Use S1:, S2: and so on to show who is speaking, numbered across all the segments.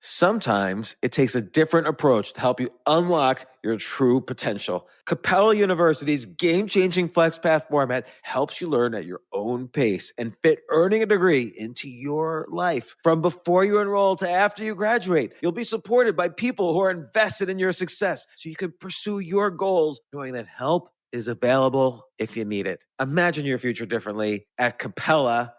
S1: Sometimes it takes a different approach to help you unlock your true potential. Capella University's game-changing FlexPath format helps you learn at your own pace and fit earning a degree into your life. From before you enroll to after you graduate, you'll be supported by people who are invested in your success so you can pursue your goals knowing that help is available if you need it. Imagine your future differently at capella.edu.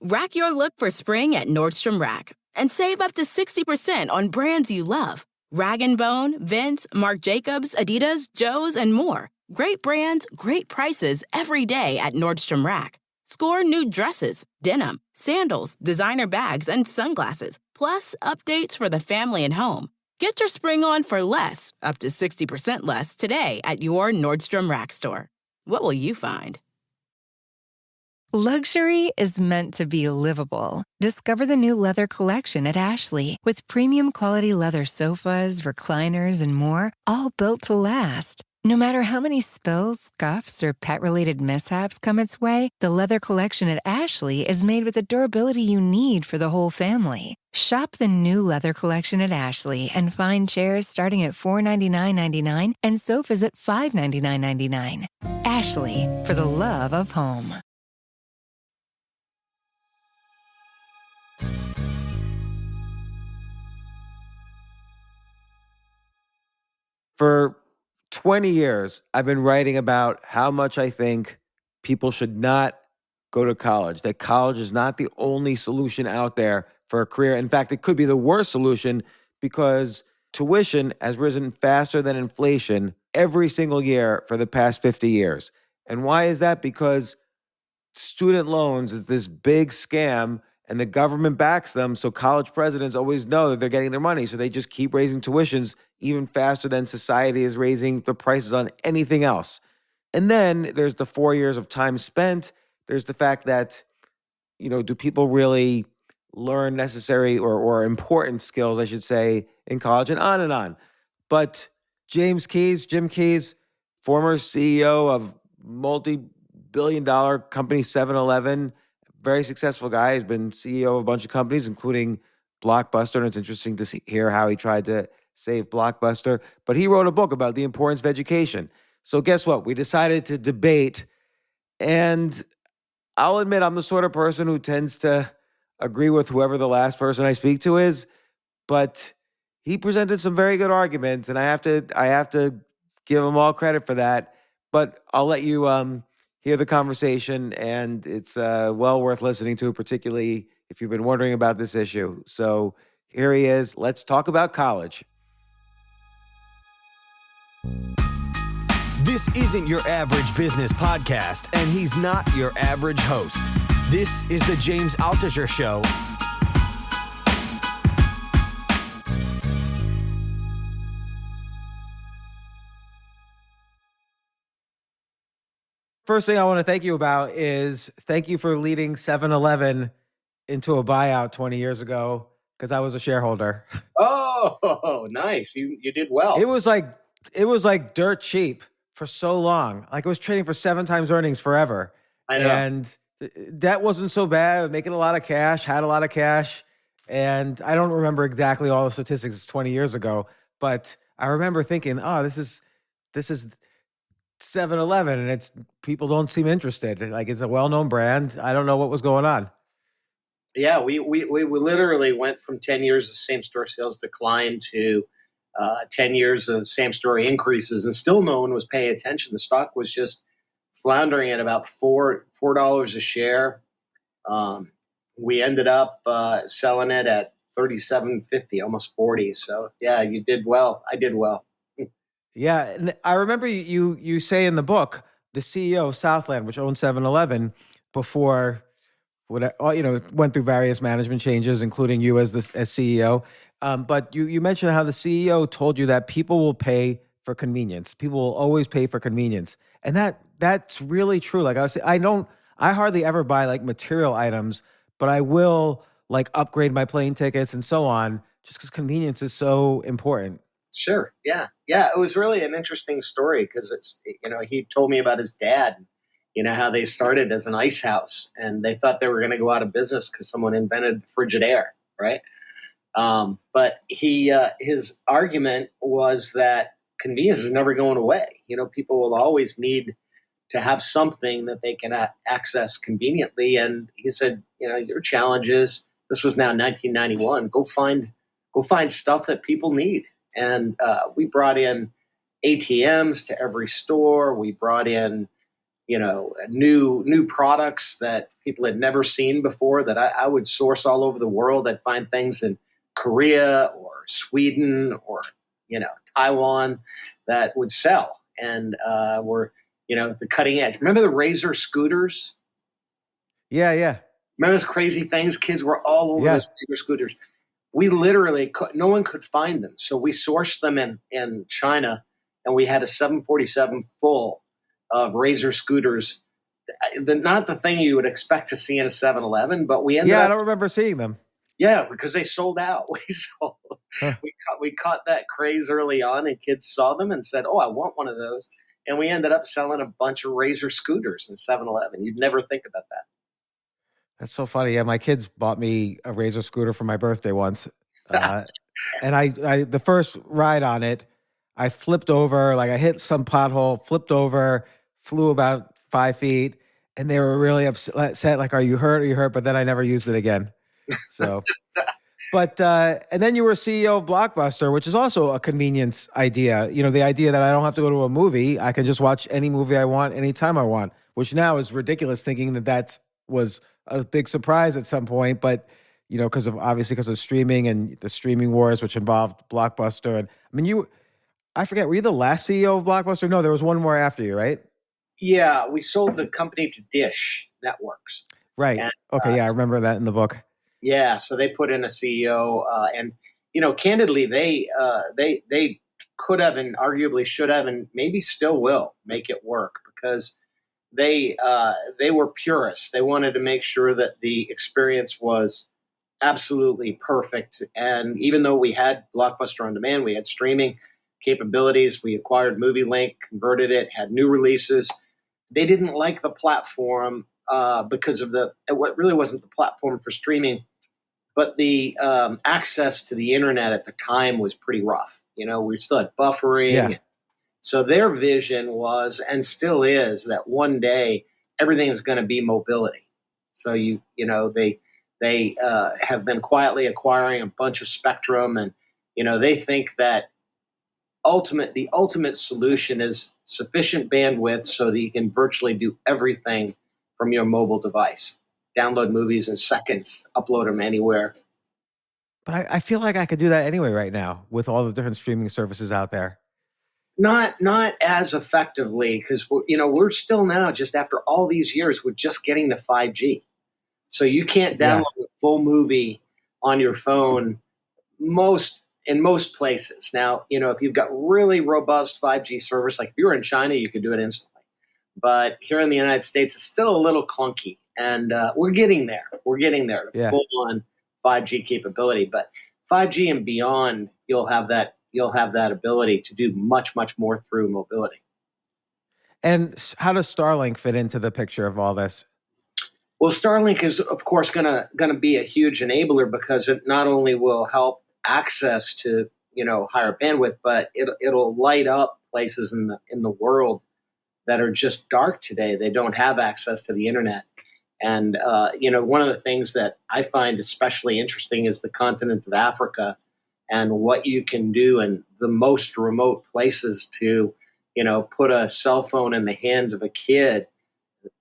S2: Rack your look for spring at Nordstrom Rack and save up to 60% on brands you love. Rag & Bone, Vince, Marc Jacobs, Adidas, Joe's, and more. Great brands, great prices every day at Nordstrom Rack. Score new dresses, denim, sandals, designer bags, and sunglasses, plus updates for the family and home. Get your spring on for less, up to 60% less today at your Nordstrom Rack store. What will you find?
S3: Luxury is meant to be livable. Discover the new leather collection at Ashley with premium quality leather sofas, recliners, and more, all built to last. No matter how many spills, scuffs, or pet-related mishaps come its way, the leather collection at Ashley is made with the durability you need for the whole family. Shop the new leather collection at Ashley and find chairs starting at $499.99 and sofas at $599.99. Ashley, for the love of home.
S1: For 20 years, I've been writing about how much I think people should not go to college, that college is not the only solution out there for a career. In fact, it could be the worst solution because tuition has risen faster than inflation every single year for the past 50 years. And why is that? Because student loans is this big scam and the government backs them. So college presidents always know that they're getting their money. So they just keep raising tuitions even faster than society is raising the prices on anything else. And then there's the 4 years of time spent. There's the fact that, do people really learn necessary or important skills, I should say, in college, and on and on. But Jim Keyes, former CEO of multi-billion-dollar company 7-Eleven, very successful guy. He's been CEO of a bunch of companies, including Blockbuster, and it's interesting to hear how he tried to save Blockbuster. But he wrote a book about the importance of education. So guess what? We decided to debate, and I'll admit I'm the sort of person who tends to agree with whoever the last person I speak to is, but he presented some very good arguments, and I have to give him all credit for that. But I'll let you hear the conversation, and it's well worth listening to, particularly if you've been wondering about this issue. So here he is. Let's talk about college.
S4: This isn't your average business podcast, and he's not your average host. This is the James Altucher Show.
S1: First thing I want to thank you about is thank you for leading 7-Eleven into a buyout 20 years ago because I was a shareholder.
S5: Oh, nice. You did well.
S1: It was like dirt cheap for so long. Like it was trading for 7 times earnings forever.
S5: I know.
S1: And that wasn't so bad. Making a lot of cash, had a lot of cash. And I don't remember exactly all the statistics. It's 20 years ago. But I remember thinking, oh, this is 7-Eleven, and it's people don't seem interested. Like it's a well-known brand. I don't know what was going on.
S5: Yeah, we literally went from 10 years of same-store sales decline to 10 years of same-store increases, and still no one was paying attention. The stock was just floundering at about $4 a share. We ended up selling it at $37.50, almost $40. So yeah, you did well. I did well.
S1: Yeah, and I remember you say in the book, the CEO of Southland, which owns 7-Eleven, before went through various management changes, including you as CEO. But you mentioned how the CEO told you that people will pay for convenience. People will always pay for convenience, and that's really true. Like I hardly ever buy like material items, but I will like upgrade my plane tickets and so on, just because convenience is so important.
S5: Sure. Yeah. It was really an interesting story because he told me about his dad. You know how they started as an ice house, and they thought they were going to go out of business because someone invented Frigidaire, right? But his argument was that convenience is never going away. You know, people will always need to have something that they can access conveniently. And he said, you know, your challenge is, this was now 1991, go find stuff that people need. And we brought in ATMs to every store. We brought in, you know, new products that people had never seen before that I would source all over the world. I'd find things in Korea or Sweden or, you know, Taiwan that would sell and were, you know, the cutting edge. Remember the Razor scooters?
S1: Yeah, yeah.
S5: Remember those crazy things? Kids were all over those Razor scooters. We literally no one could find them. So we sourced them in China, and we had a 747 full of Razor scooters. Not the thing you would expect to see in a 7-Eleven, but we ended up.
S1: I don't remember seeing them.
S5: Yeah, because they sold out.
S1: Huh.
S5: We caught that craze early on, and kids saw them and said, "Oh, I want one of those." And we ended up selling a bunch of Razor scooters in 7-Eleven. You'd never think about that.
S1: That's so funny. Yeah, my kids bought me a Razor scooter for my birthday once. And I the first ride on it, I flipped over, like I hit some pothole, flipped over, flew about 5 feet, and they were really upset, like, are you hurt? Are you hurt? But then I never used it again. So, but, and then you were CEO of Blockbuster, which is also a convenience idea. You know, the idea that I don't have to go to a movie. I can just watch any movie I want, anytime I want, which now is ridiculous thinking that was a big surprise at some point. But, you know, because of streaming and the streaming wars, which involved Blockbuster. And I mean, I forget, were you the last CEO of Blockbuster? No, there was one more after you, right?
S5: Yeah, we sold the company to Dish Networks.
S1: Right.
S5: And,
S1: Okay. Yeah, I remember that in the book.
S5: yeah, so they put in a CEO, and you know, candidly, they could have and arguably should have and maybe still will make it work because they were purists. They wanted to make sure that the experience was absolutely perfect. And even though we had Blockbuster on demand, we had streaming capabilities. We acquired Movie Link, converted it, had new releases. They didn't like the platform because of what really wasn't the platform for streaming, but the access to the internet at the time was pretty rough. You know, we still had buffering.
S1: Yeah.
S5: So their vision was, and still is, that one day everything is going to be mobility. So they have been quietly acquiring a bunch of spectrum, and you know they think that the ultimate solution is sufficient bandwidth so that you can virtually do everything from your mobile device. Download movies in seconds, upload them anywhere.
S1: But I feel like I could do that anyway right now with all the different streaming services out there.
S5: Not as effectively because we're still now, just after all these years, we're just getting to 5G. So you can't
S1: Yeah.
S5: download a full movie on your phone in most places. Now, you know, if you've got really robust 5G service, like if you were in China, you could do it instantly. But here in the United States, it's still a little clunky, and we're getting there. We're getting there to
S1: Yeah.
S5: full-on 5G capability. But 5G and beyond, you'll have that ability to do much, much more through mobility.
S1: And how does Starlink fit into the picture of all this?
S5: Well, Starlink is, of course, going to be a huge enabler because it not only will help access to higher bandwidth, but it'll light up places in the world that are just dark today. They don't have access to the internet. And one of the things that I find especially interesting is the continent of Africa and what you can do in the most remote places to put a cell phone in the hands of a kid,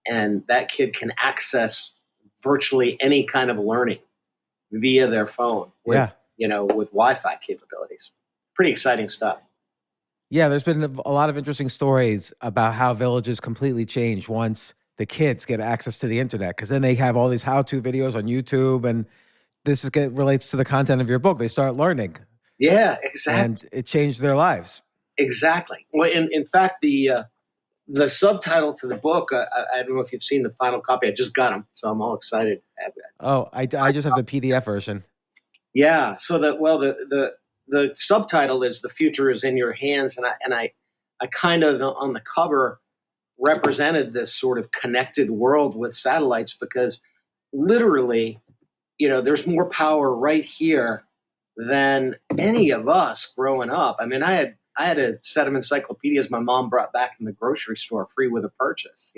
S5: and that kid can access virtually any kind of learning via their phone with with Wi-Fi capabilities. Pretty exciting stuff.
S1: Yeah, there's been a lot of interesting stories about how villages completely change once the kids get access to the internet, because then they have all these how-to videos on YouTube, and relates to the content of your book. They start learning.
S5: Yeah, exactly.
S1: And it changed their lives.
S5: Exactly. Well, in fact, the subtitle to the book, I don't know if you've seen the final copy. I just got them, so I'm all excited.
S1: Oh, I just have the PDF version.
S5: Yeah. So the subtitle is "The Future Is in Your Hands," and I kind of on the cover represented this sort of connected world with satellites because literally, there's more power right here than any of us growing up. I mean, I had a set of encyclopedias my mom brought back from the grocery store free with a purchase,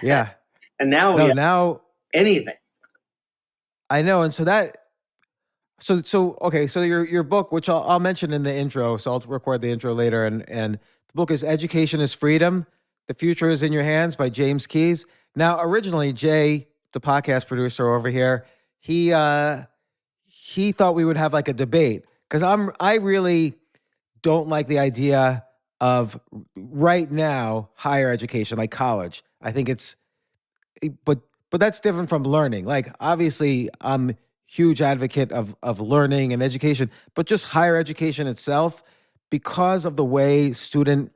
S1: Yeah.
S5: And now we
S1: No,
S5: have
S1: now
S5: anything.
S1: I know. And okay, so your book, which I'll mention in the intro, so I'll record the intro later, and the book is Education is Freedom. The Future is in Your Hands by James Keyes. Now, originally, Jay, the podcast producer over here, he thought we would have like a debate because I really don't like the idea of right now higher education, like college. I think but that's different from learning. Like obviously I'm huge advocate of learning and education, but just higher education itself, because of the way student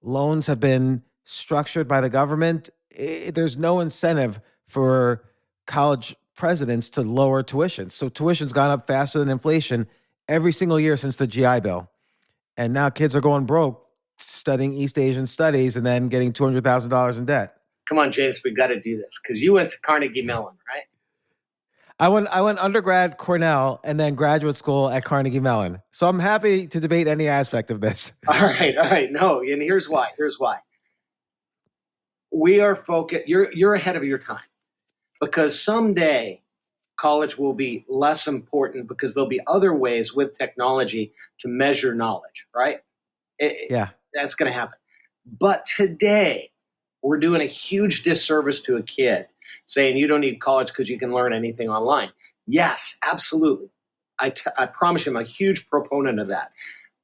S1: loans have been structured by the government, there's no incentive for college presidents to lower tuition. So tuition's gone up faster than inflation every single year since the GI Bill. And now kids are going broke studying East Asian studies and then getting $200,000 in debt.
S5: Come on, James, we got to do this because you went to Carnegie Mellon, right?
S1: I went undergrad Cornell and then graduate school at Carnegie Mellon. So I'm happy to debate any aspect of this.
S5: All right. No, and here's why. We are focused. You're ahead of your time because someday college will be less important because there'll be other ways with technology to measure knowledge, right?
S1: Yeah.
S5: That's going to happen. But today, we're doing a huge disservice to a kid saying you don't need college because you can learn anything online. Yes, absolutely. I promise you I'm a huge proponent of that.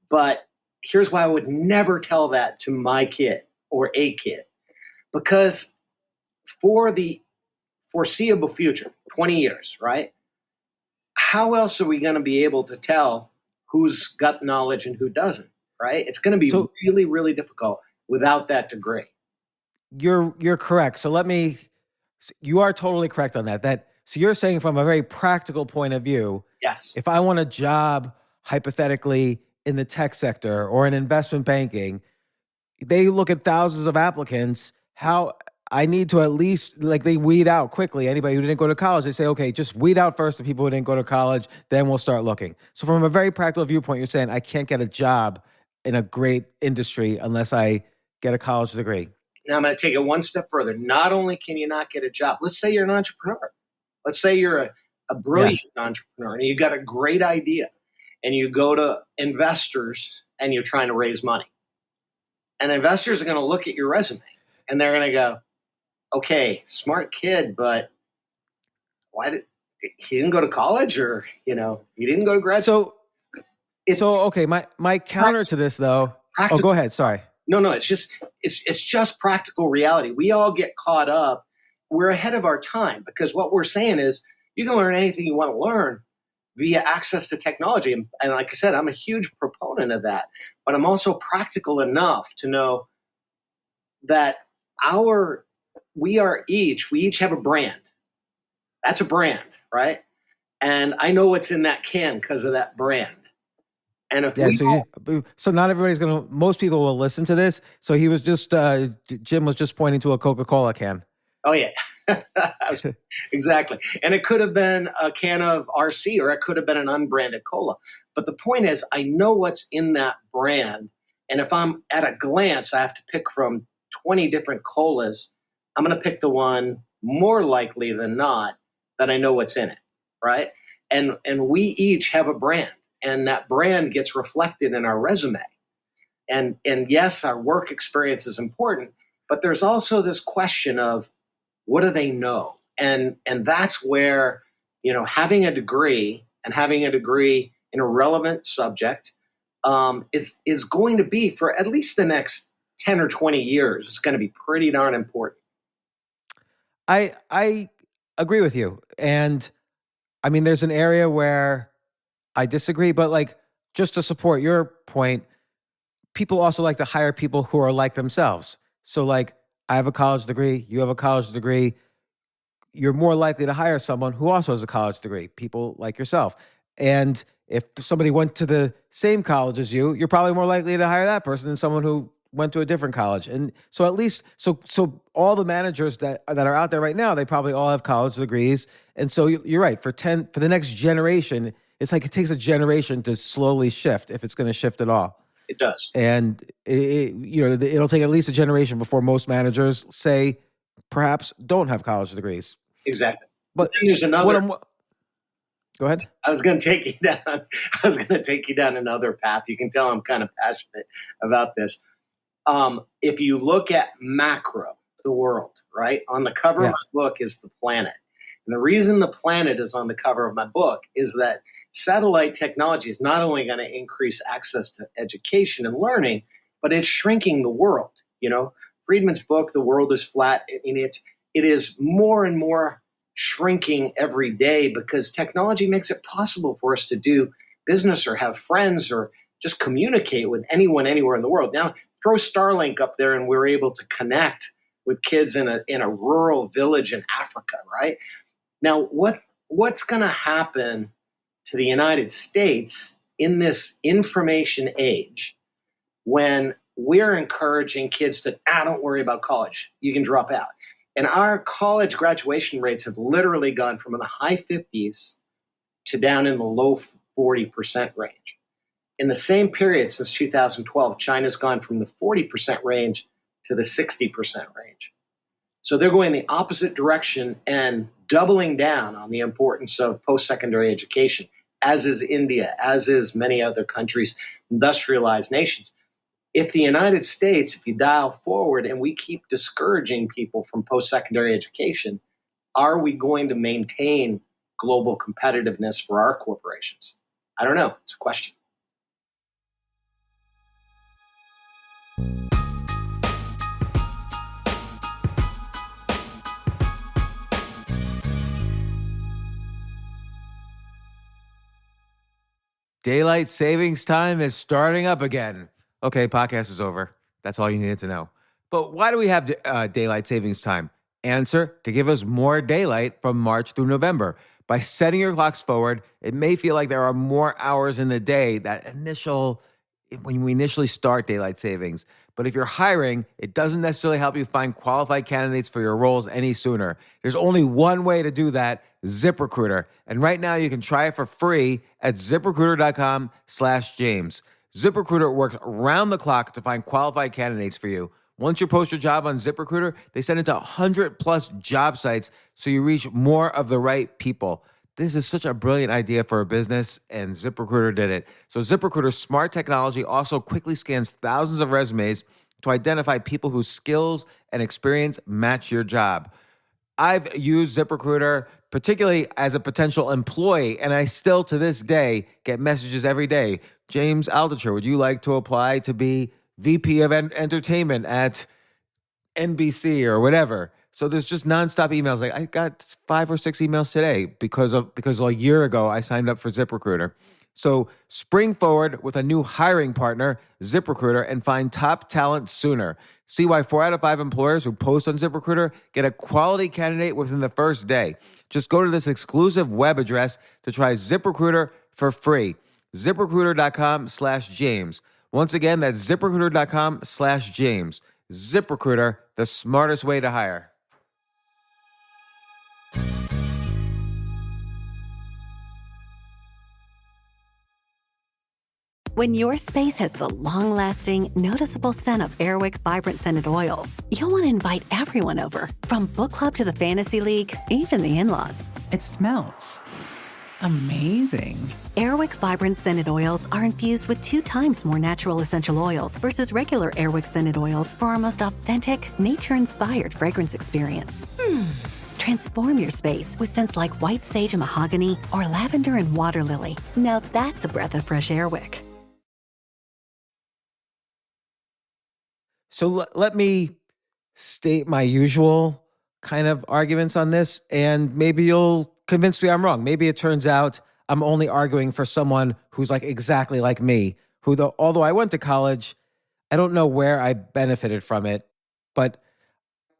S5: But here's why I would never tell that to my kid or a kid. Because for the foreseeable future, 20 years, right? How else are we going to be able to tell who's got knowledge and who doesn't, right? It's going to be really, really difficult without that degree.
S1: You're correct. So you are totally correct on that. So you're saying from a very practical point of view,
S5: yes,
S1: if I want a job hypothetically in the tech sector or in investment banking, they look at thousands of applicants. How I need to at least they weed out quickly anybody who didn't go to college. They say, okay, just weed out first the people who didn't go to college, then we'll start looking. So from a very practical viewpoint, you're saying I can't get a job in a great industry unless I get a college degree.
S5: Now I'm going to take it one step further. Not only can you not get a job, let's say you're an entrepreneur. Let's say you're a brilliant entrepreneur and you got a great idea and you go to investors and you're trying to raise money. And investors are going to look at your resume and they're going to go, okay, smart kid, but he didn't go to college or, he didn't go to grad school.
S1: Okay, my counter to this though. Oh, go ahead. Sorry.
S5: No, it's just practical reality. We all get caught up. We're ahead of our time because what we're saying is you can learn anything you want to learn via access to technology. And like I said, I'm a huge proponent of that, but I'm also practical enough to know that we each have a brand. That's a brand, right? And I know what's in that can because of that brand. And if
S1: so not everybody's most people will listen to this. So he was Jim was just pointing to a Coca-Cola can.
S5: Oh yeah, exactly. And it could have been a can of RC or it could have been an unbranded cola. But the point is, I know what's in that brand. And if I'm at a glance, I have to pick from 20 different colas. I'm going to pick the one more likely than not that I know what's in it, right? And we each have a brand. And that brand gets reflected in our resume. And yes, our work experience is important, but there's also this question of what do they know? And that's where, having a degree and having a degree in a relevant subject is going to be for at least the next 10 or 20 years. It's going to be pretty darn important.
S1: I agree with you. And I mean, there's an area where I disagree, but just to support your point, people also like to hire people who are like themselves. So I have a college degree, you have a college degree, you're more likely to hire someone who also has a college degree, people like yourself. And if somebody went to the same college as you, you're probably more likely to hire that person than someone who went to a different college. And so at least, so all the managers that are out there right now, they probably all have college degrees. And so you're right, for the next generation, it's like it takes a generation to slowly shift, if it's going to shift at all.
S5: It does.
S1: And it'll take at least a generation before most managers say perhaps don't have college degrees.
S5: Exactly.
S1: But
S5: then there's another.
S1: Go ahead.
S5: I was going to take you down. I was going to take you down another path. You can tell I'm kind of passionate about this. If you look at macro, the world, right? On the cover of my book is the planet. And the reason the planet is on the cover of my book is that satellite technology is not only going to increase access to education and learning, but it's shrinking the world. Friedman's book, The World is Flat, it is more and more shrinking every day because technology makes it possible for us to do business or have friends or just communicate with anyone anywhere in the world. Now, throw Starlink up there and we're able to connect with kids in a rural village in Africa, right? Now, what's going to happen to the United States in this information age when we're encouraging kids to, don't worry about college, you can drop out? And our college graduation rates have literally gone from in the high 50s to down in the low 40% range. In the same period since 2012, China's gone from the 40% range to the 60% range. So they're going the opposite direction and doubling down on the importance of post-secondary education, as is India, as is many other countries, industrialized nations. If the United States, if you dial forward and we keep discouraging people from post-secondary education, are we going to maintain global competitiveness for our corporations? I don't know. It's a question.
S1: Daylight savings time is starting up again. Okay, podcast is over. That's all you needed to know. But why do we have daylight savings time? Answer: to give us more daylight from March through November. By setting your clocks forward, it may feel like there are more hours in the day when we initially start daylight savings. But if you're hiring, it doesn't necessarily help you find qualified candidates for your roles any sooner. There's only one way to do that: ZipRecruiter. And right now you can try it for free at ZipRecruiter.com/James. ZipRecruiter works around the clock to find qualified candidates for you. Once you post your job on ZipRecruiter, they send it to 100 plus job sites so you reach more of the right people. This is such a brilliant idea for a business, and ZipRecruiter did it. So ZipRecruiter's smart technology also quickly scans thousands of resumes to identify people whose skills and experience match your job. I've used ZipRecruiter particularly as a potential employee, and I still to this day get messages every day. James Altucher, would you like to apply to be VP of Entertainment at NBC or whatever? So there's just nonstop emails. Like I got 5 or 6 emails today because a year ago I signed up for ZipRecruiter. So spring forward with a new hiring partner, ZipRecruiter, and find top talent sooner. See why 4 out of 5 employers who post on ZipRecruiter get a quality candidate within the first day. Just go to this exclusive web address to try ZipRecruiter for free. ZipRecruiter.com/James. Once again, that's ZipRecruiter.com/James. ZipRecruiter, the smartest way to hire.
S6: When your space has the long-lasting, noticeable scent of Airwick Vibrant Scented Oils, you'll want to invite everyone over, from book club to the fantasy league, even the in-laws.
S7: It smells amazing.
S6: Airwick Vibrant Scented Oils are infused with 2 times more natural essential oils versus regular Airwick Scented Oils for our most authentic, nature-inspired fragrance experience. Transform your space with scents like white sage and mahogany or lavender and water lily. Now that's a breath of fresh Airwick.
S1: So let me state my usual kind of arguments on this, and maybe you'll convince me I'm wrong. Maybe it turns out I'm only arguing for someone who's like exactly like me, although I went to college, I don't know where I benefited from it, but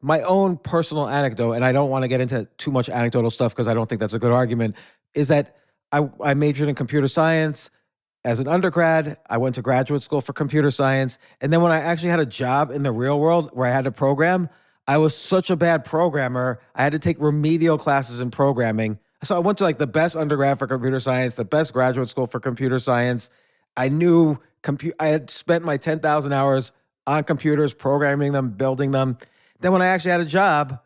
S1: my own personal anecdote, and I don't want to get into too much anecdotal stuff because I don't think that's a good argument, is that I majored in computer science. as an undergrad, I went to graduate school for computer science. And then when I actually had a job in the real world where I had to program, I was such a bad programmer. I had to take remedial classes in programming. So I went to like the best undergrad for computer science, the best graduate school for computer science. I knew I had spent my 10,000 hours on computers, programming them, building them. Then when I actually had a job,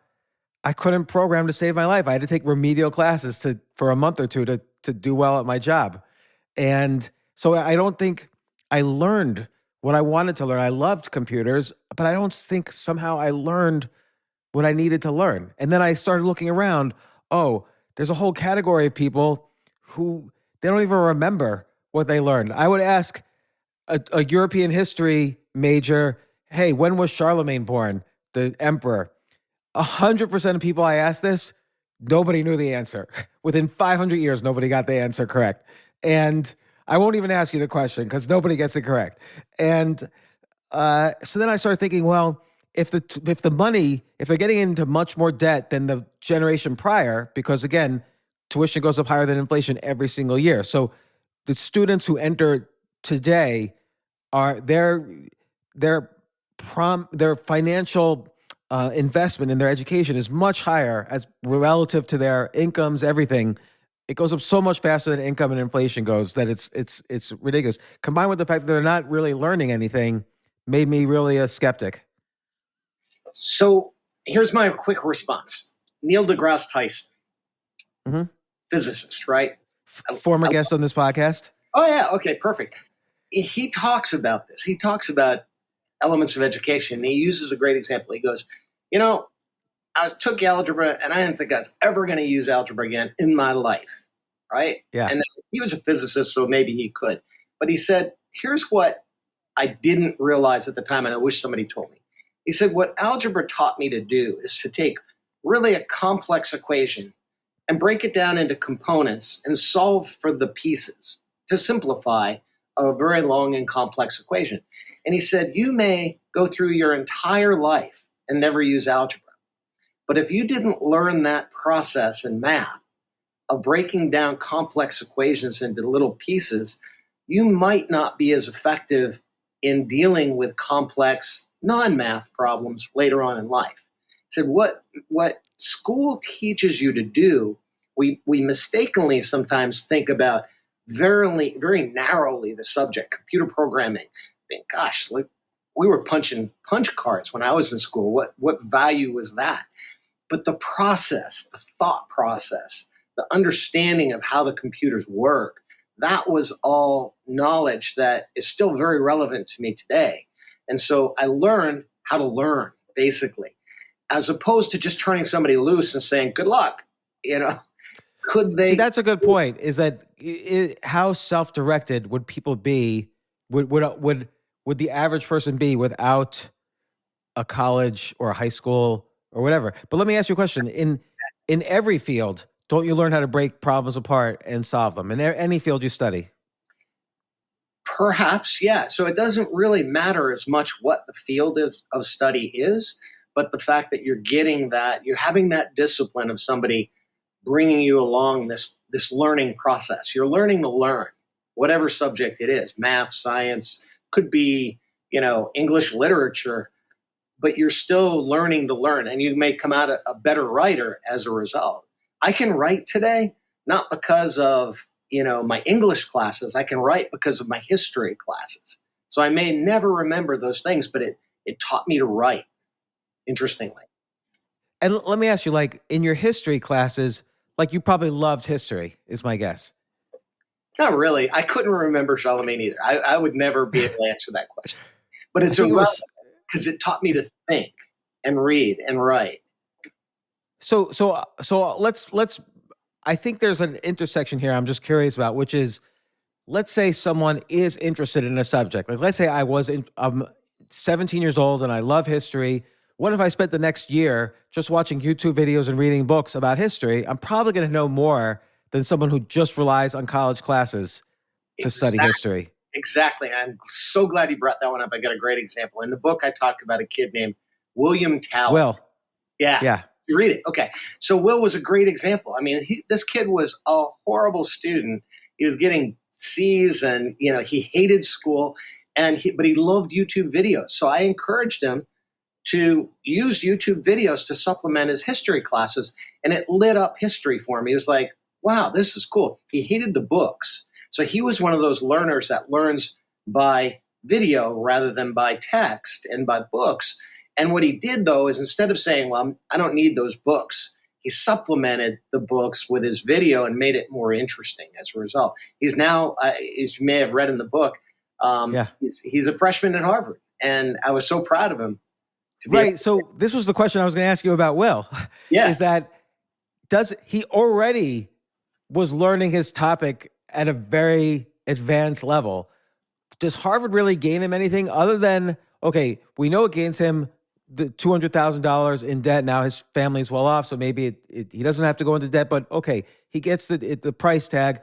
S1: I couldn't program to save my life. I had to take remedial classes for a month or two to do well at my job. And so I don't think I learned what I wanted to learn. I loved computers, but I don't think somehow I learned what I needed to learn. And then I started looking around. Oh, there's a whole category of people who they don't even remember what they learned. I would ask a European history major, hey, when was Charlemagne born, the emperor? 100% of people I asked this, nobody knew the answer. Within 500 years, nobody got the answer correct. And I won't even ask you the question because nobody gets it correct. And so then I started thinking, well, if they're getting into much more debt than the generation prior, because again, tuition goes up higher than inflation every single year. So the students who enter today are their financial investment in their education is much higher as relative to their incomes, everything. It goes up so much faster than income and inflation goes that it's ridiculous. Combined with the fact that they're not really learning anything, made me really a skeptic.
S5: So here's my quick response. Neil deGrasse Tyson,
S1: Mm-hmm.
S5: physicist, right?
S1: Former guest on this podcast.
S5: Oh, yeah. Okay, perfect. He talks about this. He talks about elements of education. And he uses a great example. He goes, I took algebra and I didn't think I was ever going to use algebra again in my life, right?
S1: Yeah.
S5: And he was a physicist, so maybe he could. But he said, here's what I didn't realize at the time, and I wish somebody told me. He said, what algebra taught me to do is to take really a complex equation and break it down into components and solve for the pieces to simplify a very long and complex equation. And he said, you may go through your entire life and never use algebra. But if you didn't learn that process in math of breaking down complex equations into little pieces, you might not be as effective in dealing with complex non-math problems later on in life. He said, what school teaches you to do, we mistakenly sometimes think about very narrowly the subject, computer programming. Gosh, we were punching punch cards when I was in school. What value was that? But the process, the thought process, the understanding of how the computers work, that was all knowledge that is still very relevant to me today. And so I learned how to learn, basically, as opposed to just turning somebody loose and saying, good luck. Could they?
S1: See, that's a good point, is that how self-directed would people be, would the average person be without a college or a high school or whatever? But let me ask you a question. In every field, don't you learn how to break problems apart and solve them? In any field you study?
S5: Perhaps, yeah. So it doesn't really matter as much what the field of study is, but the fact that you're having that discipline of somebody bringing you along this learning process. You're learning to learn, whatever subject it is, math, science, could be, English literature, but you're still learning to learn, and you may come out a better writer as a result. I can write today, not because of, my English classes. I can write because of my history classes. So I may never remember those things, but it taught me to write, interestingly.
S1: And let me ask you, like, in your history classes, like, you probably loved history, is my guess.
S5: Not really. I couldn't remember Charlemagne either. I would never be able to answer that question. But it's because it taught me to think and read and write.
S1: So let's. I think there's an intersection here I'm just curious about, which is, let's say someone is interested in a subject. Like, let's say I'm 17 years old and I love history. What if I spent the next year just watching YouTube videos and reading books about history? I'm probably going to know more than someone who just relies on college classes to study history.
S5: Exactly. I'm so glad you brought that one up. I got a great example. In the book, I talk about a kid named William Talley.
S1: Will.
S5: Yeah. You read it. Okay. So Will was a great example. I mean, this kid was a horrible student. He was getting C's, and he hated school, but he loved YouTube videos. So I encouraged him to use YouTube videos to supplement his history classes, and it lit up history for him. He was like, wow, this is cool. He hated the books. So he was one of those learners that learns by video rather than by text and by books. And what he did, though, is instead of saying, well, I don't need those books, he supplemented the books with his video and made it more interesting as a result. He's now, as you may have read in the book, he's a freshman at Harvard. And I was so proud of him.
S1: Right. So this was the question I was going to ask you about Will.
S5: Yeah.
S1: Is that he already was learning his topic at a very advanced level? Does Harvard really gain him anything other than, okay, we know it gains him the $200,000 in debt. Now his family's well off, so maybe he doesn't have to go into debt, but okay, he gets the price tag.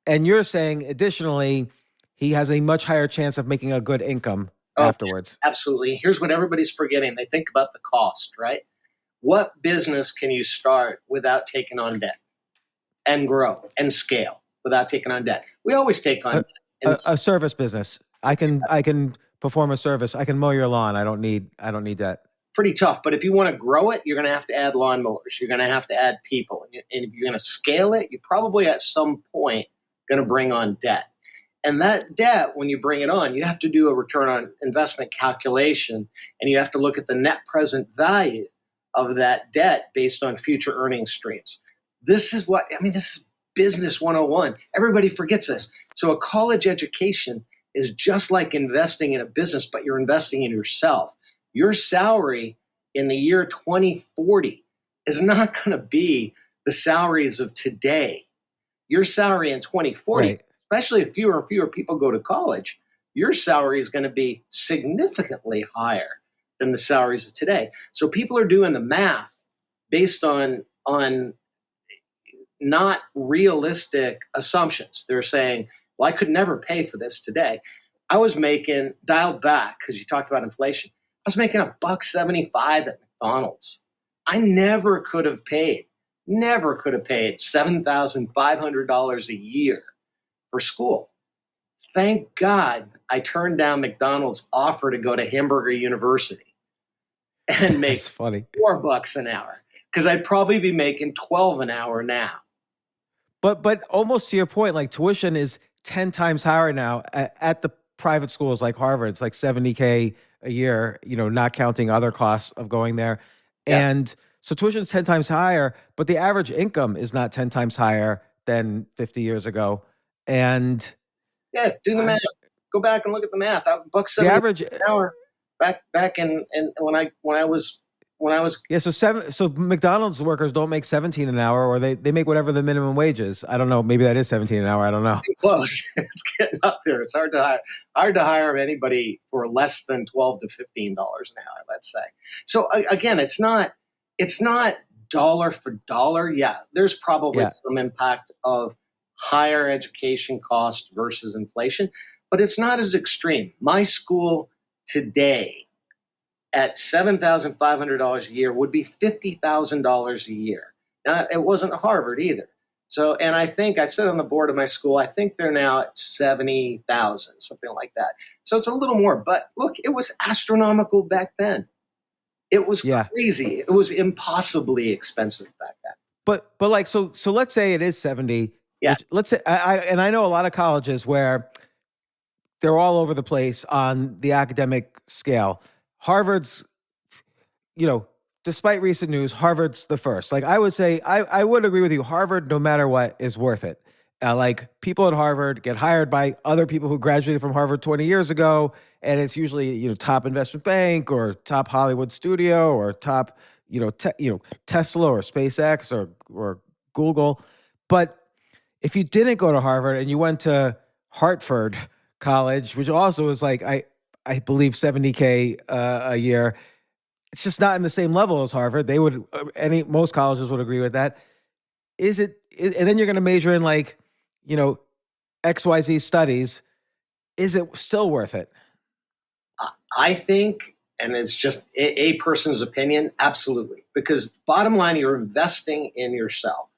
S1: And you're saying additionally, he has a much higher chance of making a good income afterwards.
S5: Absolutely. Here's what everybody's forgetting. They think about the cost, right? What business can you start without taking on debt and grow and scale without taking on debt? We always take on debt.
S1: A service business. I can perform a service. I can mow your lawn. I don't need debt.
S5: Pretty tough. But if you want to grow it, you're going to have to add lawnmowers. You're going to have to add people. And if you're going to scale it, you're probably at some point going to bring on debt. And that debt, when you bring it on, you have to do a return on investment calculation, and you have to look at the net present value of that debt based on future earning streams. This is business 101. Everybody forgets this. So a college education is just like investing in a business, but you're investing in yourself. Your salary in the year 2040 is not going to be the salaries of today. Your salary in 2040, right, especially if fewer and fewer people go to college, your salary is going to be significantly higher than the salaries of today. So people are doing the math based on not realistic assumptions. They're saying, well, I could never pay for this today. I was making, dialed back, because you talked about inflation, I was making $1.75 at McDonald's. I never could have paid $7,500 a year for school. Thank God I turned down McDonald's offer to go to Hamburger University and make $4 an hour, because I'd probably be making $12 an hour now.
S1: But almost to your point, like tuition is 10 times higher now at the private schools like Harvard. It's like $70K a year, not counting other costs of going there. Yeah. And so tuition is 10 times higher, but the average income is not 10 times higher than 50 years ago. And
S5: yeah, do the math. Go back and look at the math. $1.70
S1: the average
S5: an hour back in when I was
S1: yeah. So McDonald's workers don't make 17 an hour, or they make whatever the minimum wage is. I don't know. Maybe that is 17 an hour. I don't know.
S5: Close. It's getting up there. It's hard to hire anybody for less than $12 to $15 an hour, let's say. So again, it's not dollar for dollar. Yeah, there's probably some impact of higher education cost versus inflation, but it's not as extreme. My school today, at $7,500 a year, would be $50,000 a year. Now, it wasn't Harvard either. So, and I think I sit on the board of my school. I think they're now at 70,000, something like that. So it's a little more. But look, it was astronomical back then. It was crazy. It was impossibly expensive back then.
S1: But like so let's say it is 70.
S5: Yeah.
S1: Which, let's say I know a lot of colleges where they're all over the place on the academic scale. Harvard's, despite recent news, Harvard's the first. Like I would say, I would agree with you. Harvard, no matter what, is worth it. Like people at Harvard get hired by other people who graduated from Harvard 20 years ago, and it's usually top investment bank or top Hollywood studio or top Tesla or SpaceX or Google. But if you didn't go to Harvard and you went to Hartford College, which also is like I believe $70K a year, it's just not in the same level as Harvard. They would most colleges would agree with that. And then you're going to major in XYZ studies. Is it still worth it?
S5: I think, and it's just a person's opinion, absolutely. Because bottom line, you're investing in yourself.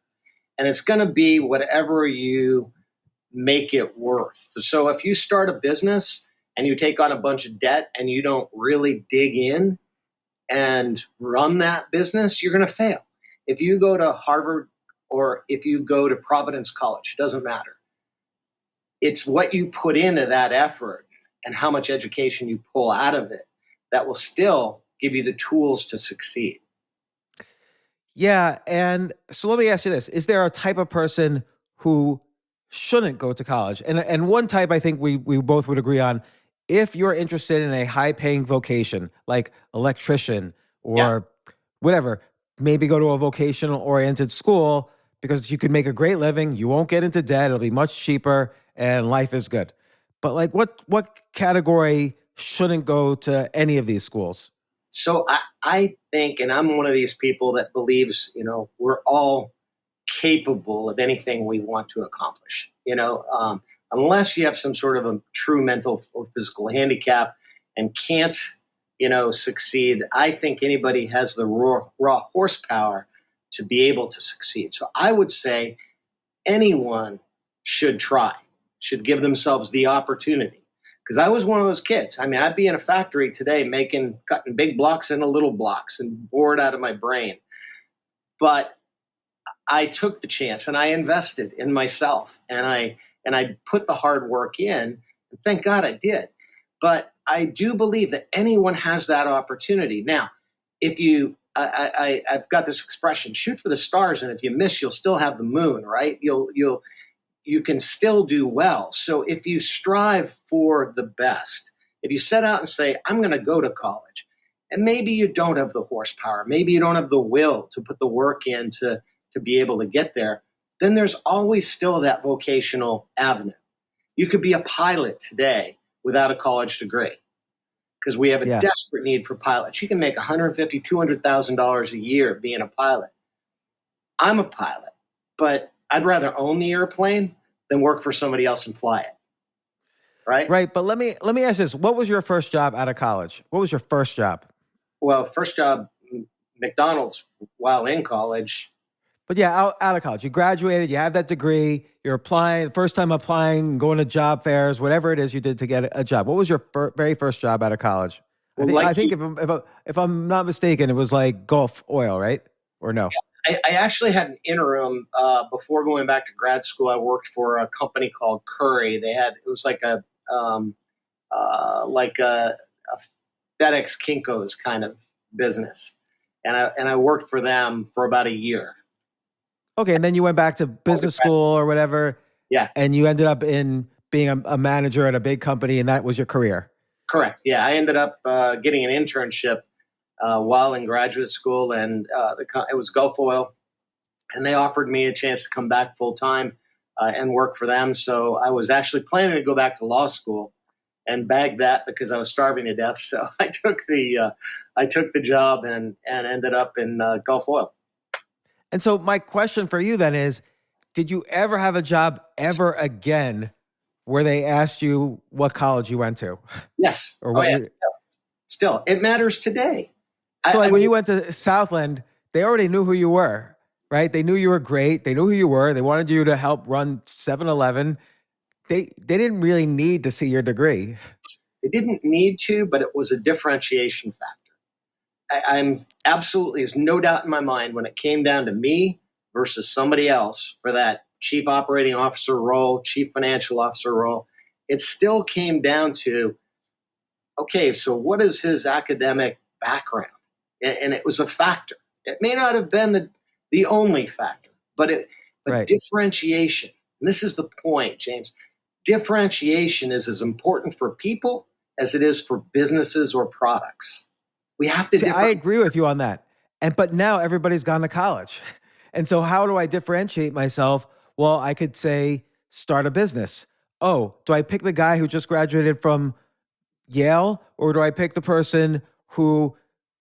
S5: And it's going to be whatever you make it worth. So if you start a business and you take on a bunch of debt and you don't really dig in and run that business, you're going to fail. If you go to Harvard or if you go to Providence College, it doesn't matter. It's what you put into that effort and how much education you pull out of it that will still give you the tools to succeed.
S1: Yeah. And so let me ask you this. Is there a type of person who shouldn't go to college? And one type I think we both would agree on, if you're interested in a high paying vocation like electrician
S5: Yeah.
S1: or whatever, maybe go to a vocational oriented school because you could make a great living. You won't get into debt. It'll be much cheaper and life is good. But like what category shouldn't go to any of these schools?
S5: So I think, and I'm one of these people that believes, we're all capable of anything we want to accomplish. Unless you have some sort of a true mental or physical handicap and can't, succeed. I think anybody has the raw horsepower to be able to succeed. So I would say anyone should try, should give themselves the opportunity. Because I was one of those kids. I mean, I'd be in a factory today cutting big blocks into little blocks and bored out of my brain. But I took the chance and I invested in myself and I put the hard work in. And thank God I did. But I do believe that anyone has that opportunity. Now, if I've got this expression: shoot for the stars, and if you miss, you'll still have the moon. Right? You can still do well. So if you strive for the best, if you set out and say, I'm going to go to college, and maybe you don't have the horsepower, maybe you don't have the will to put the work in to be able to get there, then there's always still that vocational avenue. You could be a pilot today without a college degree because we have a desperate need for pilots. You can make $150,000, $200,000 a year being a pilot. I'm a pilot, but I'd rather own the airplane than work for somebody else and fly it. Right?
S1: Right. But let me ask this. What was your first job out of college? What was your first job?
S5: Well, first job, McDonald's while in college.
S1: But yeah, out of college. You graduated, you have that degree, you're applying, first time applying, going to job fairs, whatever it is you did to get a job. What was your very first job out of college?
S5: Well,
S1: I think if I'm not mistaken, it was like Gulf Oil, right? Or no?
S5: I actually had an interim before going back to grad school. I worked for a company called Curry. It was like a FedEx Kinko's kind of business, and I worked for them for about a year.
S1: Okay, and then you went back to business school or whatever.
S5: Yeah,
S1: and you ended up in being a manager at a big company, and that was your career.
S5: Correct. Yeah, I ended up getting an internship while in graduate school, and it was Gulf Oil, and they offered me a chance to come back full time and work for them. So I was actually planning to go back to law school and bagged that because I was starving to death. So I took the job and ended up in Gulf Oil.
S1: And so my question for you then is, did you ever have a job ever again where they asked you what college you went to?
S5: Yes.
S1: Or what?
S5: Still, it matters today.
S1: So when you went to Southland, they already knew who you were, right? They knew you were great. They knew who you were. They wanted you to help run 7-Eleven. They didn't really need to see your degree.
S5: They didn't need to, but it was a differentiation factor. I'm absolutely, there's no doubt in my mind when it came down to me versus somebody else for that chief operating officer role, chief financial officer role, it still came down to, okay, so what is his academic background? And it was a factor. It may not have been the only factor, but
S1: Right.
S5: Differentiation. And this is the point, James. Differentiation is as important for people as it is for businesses or products. We have to.
S1: I agree with you on that. But now everybody's gone to college. And so how do I differentiate myself? Well, I could say, start a business. Oh, do I pick the guy who just graduated from Yale? Or do I pick the person who,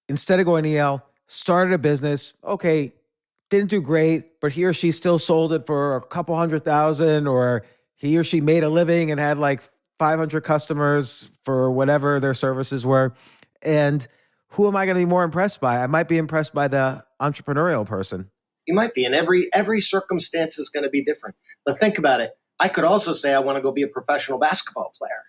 S1: instead of going to Yale, started a business? Okay, didn't do great, but he or she still sold it for a couple $100,000, or he or she made a living and had like 500 customers for whatever their services were. And who am I going to be more impressed by? I might be impressed by the entrepreneurial person.
S5: You might be, and every circumstance is going to be different. But think about it. I could also say I want to go be a professional basketball player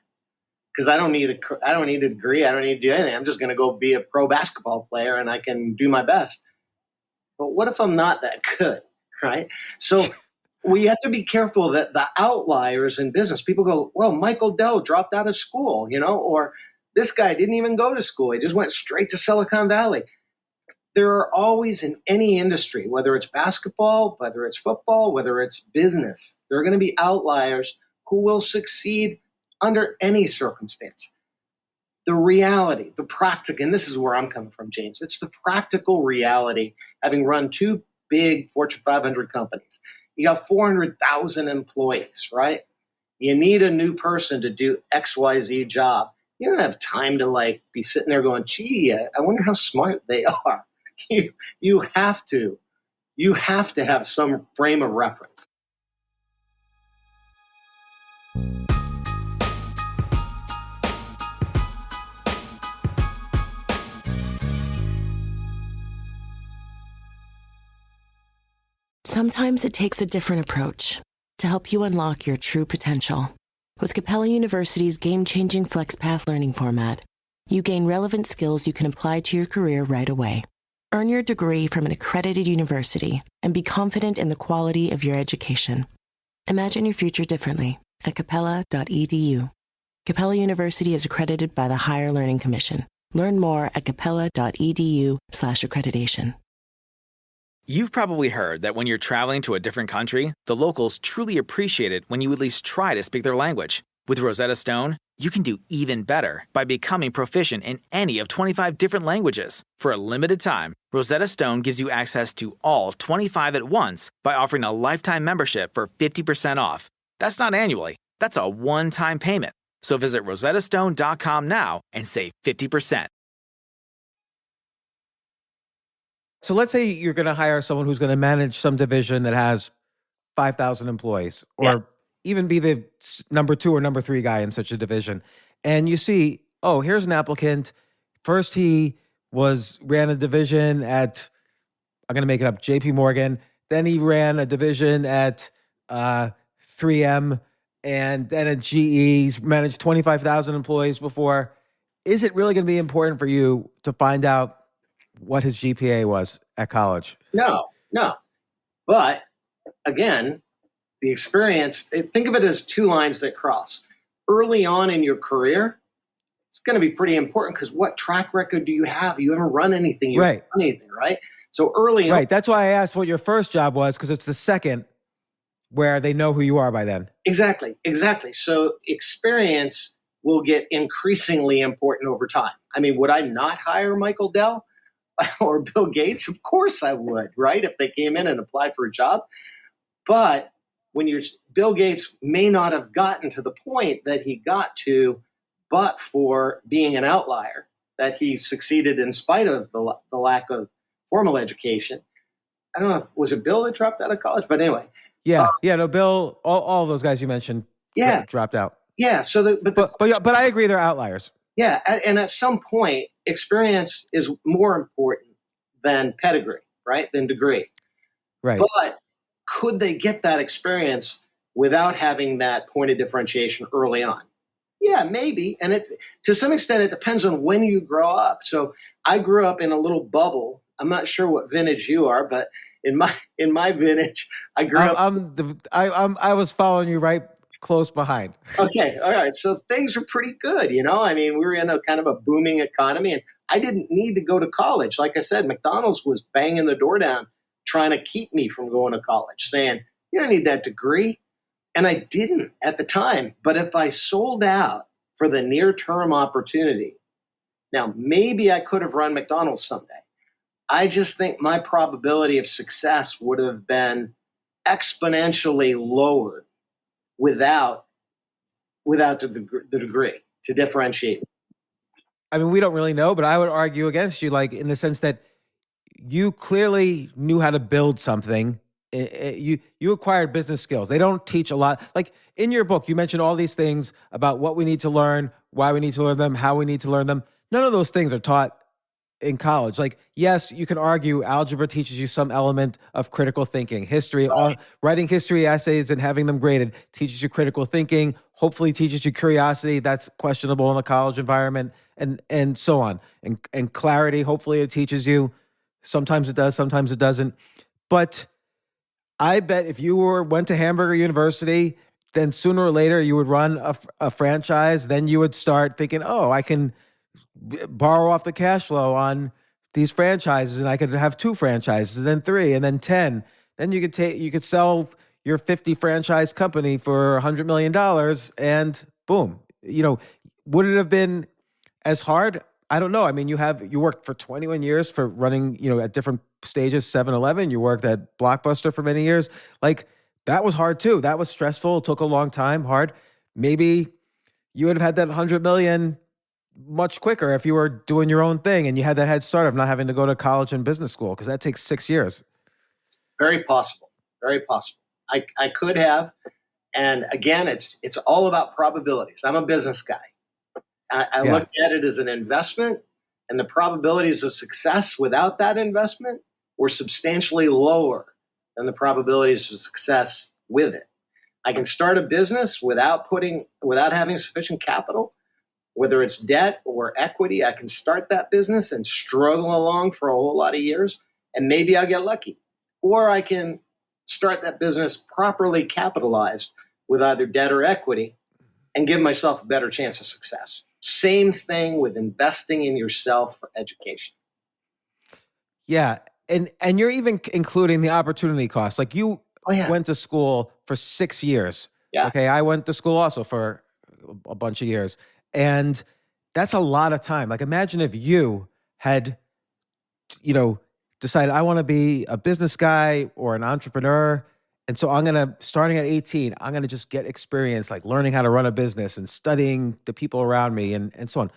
S5: because I don't need a degree. I don't need to do anything. I'm just going to go be a pro basketball player and I can do my best. But what if I'm not that good, right? So we have to be careful that the outliers in business, people go, well, Michael Dell dropped out of school, or this guy didn't even go to school. He just went straight to Silicon Valley. There are always in any industry, whether it's basketball, whether it's football, whether it's business, there are going to be outliers who will succeed under any circumstance. The reality, the practical, and this is where I'm coming from, James, it's the practical reality, having run two big Fortune 500 companies. You got 400,000 employees, right? You need a new person to do XYZ job. You don't have time to be sitting there going, gee, I wonder how smart they are. You have to have some frame of reference.
S8: Sometimes it takes a different approach to help you unlock your true potential. With Capella University's game-changing FlexPath learning format, you gain relevant skills you can apply to your career right away. Earn your degree from an accredited university and be confident in the quality of your education. Imagine your future differently at capella.edu. Capella University is accredited by the Higher Learning Commission. Learn more at capella.edu/accreditation.
S9: You've probably heard that when you're traveling to a different country, the locals truly appreciate it when you at least try to speak their language. With Rosetta Stone, you can do even better by becoming proficient in any of 25 different languages. For a limited time, Rosetta Stone gives you access to all 25 at once by offering a lifetime membership for 50% off. That's not annually. That's a one-time payment. So visit rosettastone.com now and save 50%.
S1: So let's say you're going to hire someone who's going to manage some division that has 5,000 employees, or even be the number 2 or number 3 guy in such a division. And you see, oh, here's an applicant. First, he ran a division at, I'm going to make it up, JP Morgan. Then he ran a division at 3M, and then at GE. He's managed 25,000 employees before. Is it really going to be important for you to find out what his GPA was at college?
S5: No. But again, the experience, think of it as two lines that cross. Early on in your career, it's going to be pretty important because what track record do you have? You haven't run anything. You haven't done anything, right? So early on.
S1: Right. That's why I asked what your first job was, because it's the second where they know who you are by then.
S5: Exactly. So experience will get increasingly important over time. I mean, would I not hire Michael Dell or Bill Gates? Of course I would, right? If they came in and applied for a job. But Bill Gates may not have gotten to the point that he got to, but for being an outlier, that he succeeded in spite of the lack of formal education. I don't know, was it Bill that dropped out of college? But anyway.
S1: No, Bill, all those guys you mentioned dropped out.
S5: Yeah. So
S1: but I agree they're outliers.
S5: Yeah. And at some point, experience is more important than pedigree, right? Than degree.
S1: Right.
S5: But could they get that experience without having that point of differentiation early on? Yeah, maybe. And to some extent, it depends on when you grow up. So I grew up in a little bubble. I'm not sure what vintage you are, but in my vintage, I grew up.
S1: I was following you right close behind.
S5: Okay, all right. So things were pretty good, I mean, we were in a kind of a booming economy, and I didn't need to go to college. Like I said, McDonald's was banging the door down, trying to keep me from going to college, saying, you don't need that degree. And I didn't at the time. But if I sold out for the near-term opportunity, now maybe I could have run McDonald's someday. I just think my probability of success would have been exponentially lowered without the degree to differentiate.
S1: I mean, we don't really know, but I would argue against you, in the sense that you clearly knew how to build something. You acquired business skills. They don't teach a lot. Like in your book, you mentioned all these things about what we need to learn, why we need to learn them, how we need to learn them. None of those things are taught in college. Like, yes, you can argue algebra teaches you some element of critical thinking. History, writing history essays and having them graded teaches you critical thinking, hopefully teaches you curiosity. That's questionable in a college environment, and so on. And clarity, hopefully it teaches you. Sometimes it does, sometimes it doesn't. But I bet if you went to Hamburger University, then sooner or later you would run a franchise. Then you would start thinking, oh, I can borrow off the cash flow on these franchises, and I could have 2 franchises, and then 3, and then 10. Then you could sell your 50 franchise company for $100 million, and boom. Would it have been as hard? I don't know. I mean, you worked for 21 years for running, at different stages, 7-Eleven. You worked at Blockbuster for many years. Like, that was hard too. That was stressful. It took a long time, hard. Maybe you would have had that 100 million much quicker if you were doing your own thing and you had that head start of not having to go to college and business school, because that takes 6 years.
S5: Very possible. Very possible. I could have. And again, it's all about probabilities. I'm a business guy. I look at it as an investment, and the probabilities of success without that investment were substantially lower than the probabilities of success with it. I can start a business without having sufficient capital, whether it's debt or equity. I can start that business and struggle along for a whole lot of years, and maybe I'll get lucky. Or I can start that business properly capitalized with either debt or equity and give myself a better chance of success. Same thing with investing in yourself for education.
S1: Yeah. And you're even including the opportunity cost. Like, you went to school for 6 years.
S5: Yeah.
S1: Okay. I went to school also for a bunch of years. And that's a lot of time. Like, imagine if you had, decided I want to be a business guy or an entrepreneur. And so starting at 18, I'm going to just get experience, like learning how to run a business and studying the people around me and so on.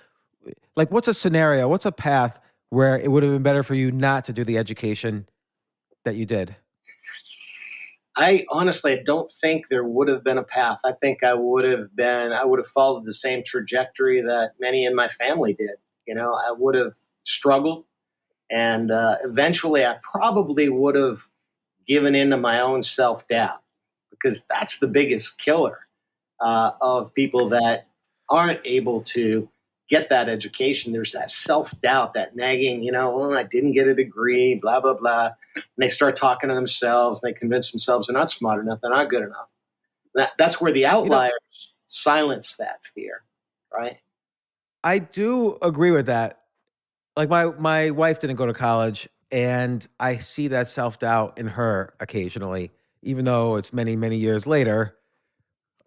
S1: Like, what's a scenario? What's a path where it would have been better for you not to do the education that you did?
S5: I honestly don't think there would have been a path. I think I would have followed the same trajectory that many in my family did. I would have struggled, and eventually I probably would have given into my own self-doubt, because that's the biggest killer of people that aren't able to get that education. There's that self-doubt, that nagging, I didn't get a degree, blah, blah, blah. And they start talking to themselves, and they convince themselves they're not smart enough, they're not good enough. That's where the outliers silence that fear, right?
S1: I do agree with that. Like, my wife didn't go to college, and I see that self-doubt in her occasionally, even though it's many, many years later.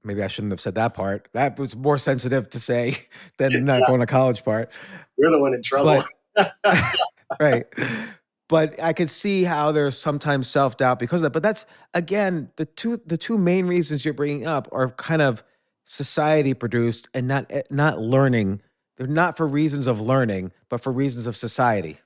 S1: Maybe I shouldn't have said that part. That was more sensitive to say than the not going to college part.
S5: You're the one in trouble.
S1: Right. But I could see how there's sometimes self-doubt because of that. But that's, again, the two main reasons you're bringing up are kind of society produced and not learning. They're not for reasons of learning, but for reasons of society.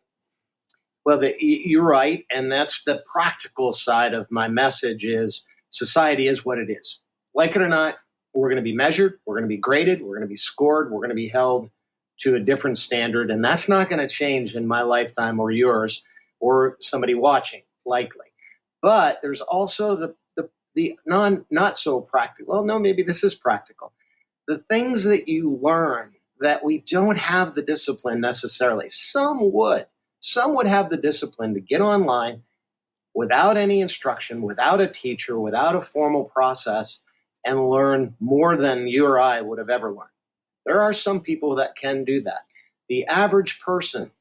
S5: Well, you're right. And that's the practical side of my message is society is what it is. Like it or not, we're going to be measured, we're going to be graded, we're going to be scored, we're going to be held to a different standard. And that's not going to change in my lifetime or yours or somebody watching, likely. But there's also the not so practical. Well, no, maybe this is practical. The things that you learn that we don't have the discipline necessarily. Some would have the discipline to get online without any instruction, without a teacher, without a formal process, and learn more than you or I would have ever learned. There are some people that can do that. The average person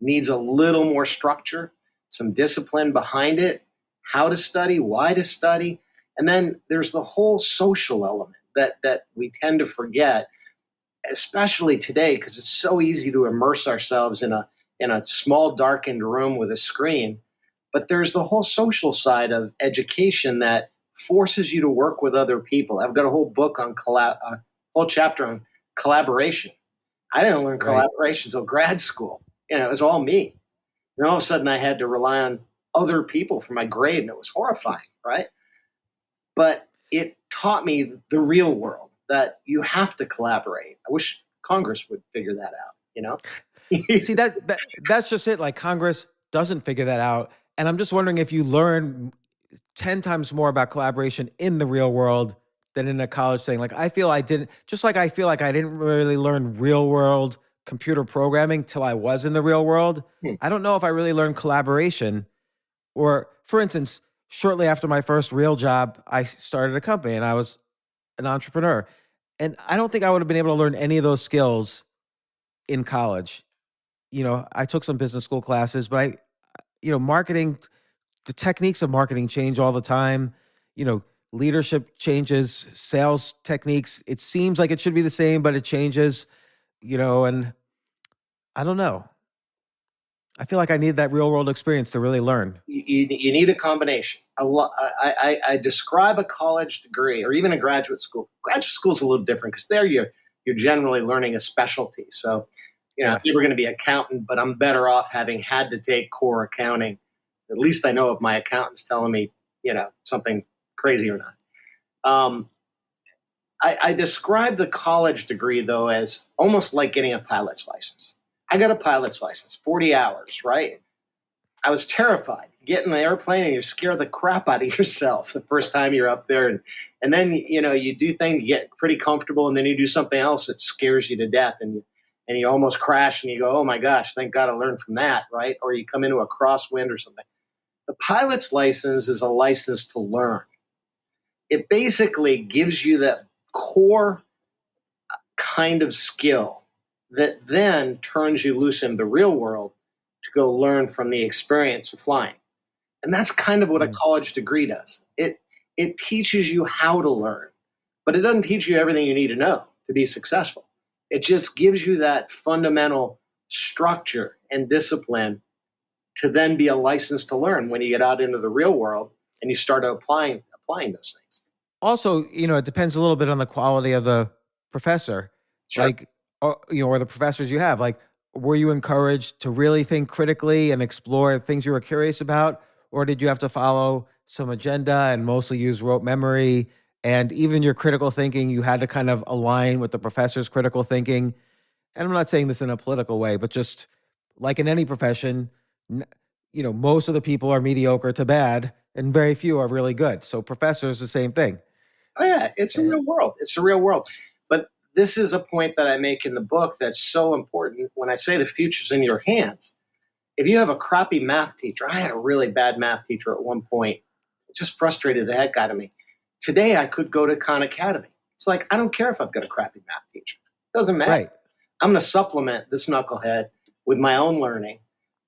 S5: needs a little more structure, some discipline behind it, how to study, why to study. And then there's the whole social element that we tend to forget, especially today, because it's so easy to immerse ourselves in a small darkened room with a screen. But there's the whole social side of education that forces you to work with other people. I've got a whole book on whole chapter on collaboration. I didn't learn collaboration until grad school. It was all me. And all of a sudden I had to rely on other people for my grade, and it was horrifying, right? But it taught me the real world, that you have to collaborate. I wish Congress would figure that out,
S1: See, that's just it. Like Congress doesn't figure that out. And I'm just wondering if you learn 10 times more about collaboration in the real world than in a college thing. Like I feel I didn't, just like I feel like I didn't really learn real world computer programming till I was in the real world.
S5: Hmm.
S1: I don't know if I really learned collaboration. Or for instance, shortly after my first real job, I started a company and I was an entrepreneur. And I don't think I would have been able to learn any of those skills in college. I took some business school classes, but marketing, the techniques of marketing change all the time. You know, leadership changes, sales techniques. It seems like it should be the same, but it changes, and I don't know. I feel like I need that real world experience to really learn.
S5: You need a combination. I describe a college degree or even a graduate school. Graduate school is a little different because there you're generally learning a specialty. So,
S1: Yeah.
S5: if you were going to be an accountant, but I'm better off having had to take core accounting. At least I know if my accountant's telling me, something crazy or not. I describe the college degree, though, as almost like getting a pilot's license. I got a pilot's license, 40 hours, right? I was terrified. You get in the airplane and you scare the crap out of yourself the first time you're up there. And then, you do things, you get pretty comfortable, and then you do something else that scares you to death. And you almost crash and you go, oh my gosh, thank God I learned from that, right? Or you come into a crosswind or something. The pilot's license is a license to learn. It basically gives you that core kind of skill that then turns you loose in the real world to go learn from the experience of flying. And that's kind of what a college degree does. It teaches you how to learn, but it doesn't teach you everything you need to know to be successful. It just gives you that fundamental structure and discipline to then be a license to learn when you get out into the real world and you start applying those things.
S1: Also, it depends a little bit on the quality of the professor,
S5: Sure.
S1: like, or the professors you have. Like, were you encouraged to really think critically and explore things you were curious about? Or did you have to follow some agenda and mostly use rote memory? And even your critical thinking, you had to kind of align with the professor's critical thinking. And I'm not saying this in a political way, but just like in any profession, most of the people are mediocre to bad and very few are really good. So professors, the same thing.
S5: Oh yeah, it's a
S1: Eh,
S5: real world. It's a real world. But this is a point that I make in the book that's so important. When I say the future's in your hands, if you have a crappy math teacher, I had a really bad math teacher at one point. It just frustrated the heck out of me. Today I could go to Khan Academy. It's like, I don't care if I've got a crappy math teacher. It doesn't matter.
S1: Right.
S5: I'm going to supplement this knucklehead with my own learning,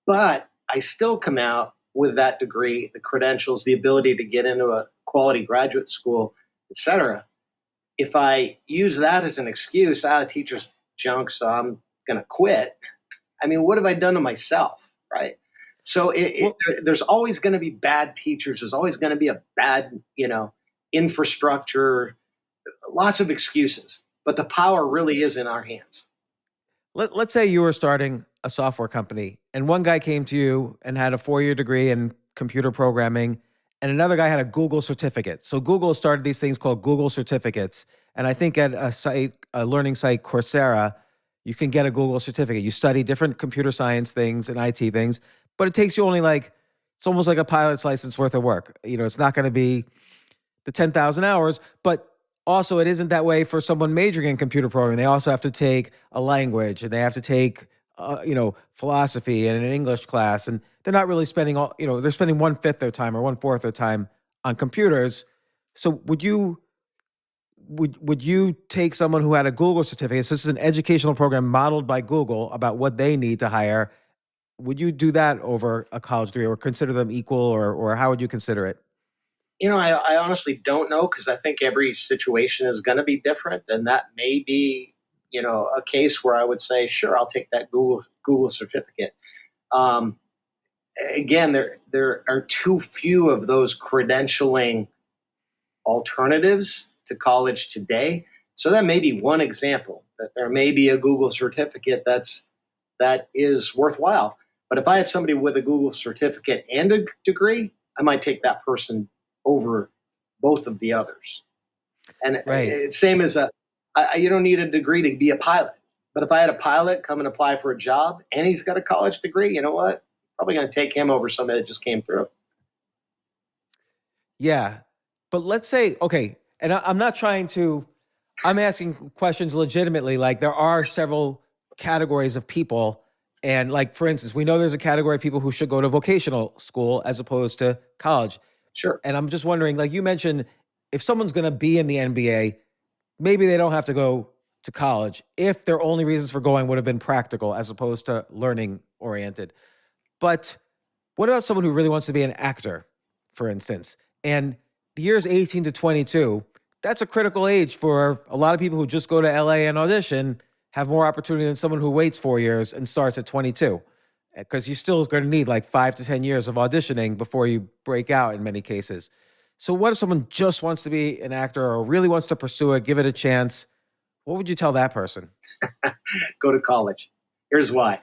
S5: but I still come out with that degree, the credentials, the ability to get into a quality graduate school, etc. If I use that as an excuse, the teacher's junk, so I'm going to quit. I mean, what have I done to myself, right? So there's always going to be bad teachers. There's always going to be a bad, infrastructure, lots of excuses. But the power really is in our hands.
S1: Let's say you were starting a software company and one guy came to you and had a 4-year degree in computer programming and another guy had a Google certificate. So Google started these things called Google certificates. And I think at a learning site, Coursera, you can get a Google certificate. You study different computer science things and IT things, but it takes you only it's almost like a pilot's license worth of work. It's not going to be the 10,000 hours, but also it isn't that way for someone majoring in computer programming. They also have to take a language and they have to take, philosophy and an English class. And they're not really spending they're spending 1/5 their time or 1/4 their time on computers. So would you take someone who had a Google certificate? So this is an educational program modeled by Google about what they need to hire. Would you do that over a college degree or consider them equal or how would you consider it?
S5: I honestly don't know because I think every situation is going to be different, and that may be, a case where I would say, sure, I'll take that Google certificate. Um, Again, there are too few of those credentialing alternatives to college today. So that may be one example that there may be a Google certificate that is worthwhile. But if I had somebody with a Google certificate and a degree, I might take that person over both of the others. And
S1: Right.
S5: it's same as you don't need a degree to be a pilot. But if I had a pilot come and apply for a job and he's got a college degree, you know what? Probably going to take him over somebody that just came through.
S1: Yeah. But let's say, okay, and I'm not trying to, I'm asking questions legitimately. Like there are several categories of people. And like, for instance, we know there's a category of people who should go to vocational school as opposed to college.
S5: Sure.
S1: And I'm just wondering, like you mentioned, if someone's going to be in the NBA, maybe they don't have to go to college if their only reasons for going would have been practical as opposed to learning oriented. But what about someone who really wants to be an actor, for instance? And the year's 18 to 22, that's a critical age for a lot of people who just go to LA and audition, have more opportunity than someone who waits 4 years and starts at 22. Because you're still going to need like 5 to 10 years of auditioning before you break out in many cases. So what if someone just wants to be an actor or really wants to pursue it, give it a chance? What would you tell that person?
S5: Go to college. Here's why.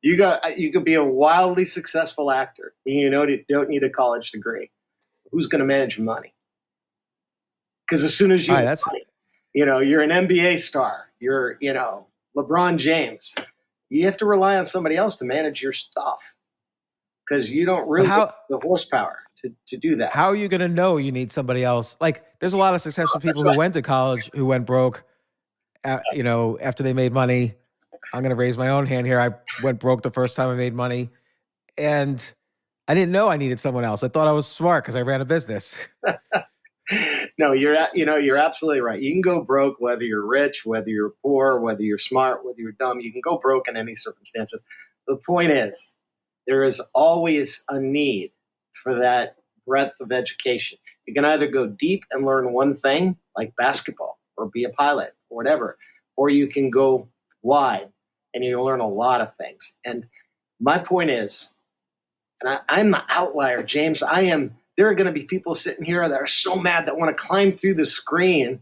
S5: You could be a wildly successful actor. You don't need a college degree. Who's going to manage your money? Because as soon as you, you're an NBA star, you're, LeBron James, you have to rely on somebody else to manage your stuff because you don't really have the horsepower to do that.
S1: How are you going to know you need somebody else? Like there's a lot of successful people who went to college who went broke, after they made money. I'm going to raise my own hand here. I went broke the first time I made money and I didn't know I needed someone else. I thought I was smart because I ran a business.
S5: No, you're absolutely right. You can go broke whether you're rich, whether you're poor, whether you're smart, whether you're dumb. You can go broke in any circumstances. The point is, there is always a need for that breadth of education. You can either go deep and learn one thing, like basketball, or be a pilot, or whatever, or you can go wide and you learn a lot of things. And my point is, and I'm the outlier, James. There are going to be people sitting here that are so mad that want to climb through the screen.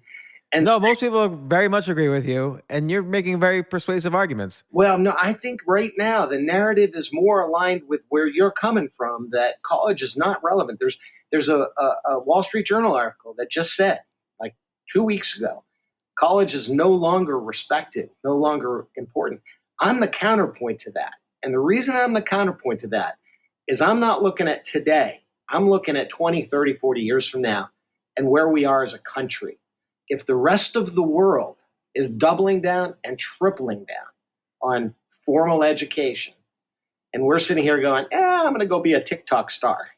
S5: And
S1: no, most people very much agree with you, and you're making very persuasive arguments.
S5: Well, no, I think right now the narrative is more aligned with where you're coming from, that college is not relevant. There's a Wall Street Journal article that just said, like 2 weeks ago, college is no longer respected, no longer important. I'm the counterpoint to that. And the reason I'm the counterpoint to that is I'm not looking at today. I'm looking at 20, 30, 40 years from now and where we are as a country. If the rest of the world is doubling down and tripling down on formal education, and we're sitting here going, I'm going to go be a TikTok star,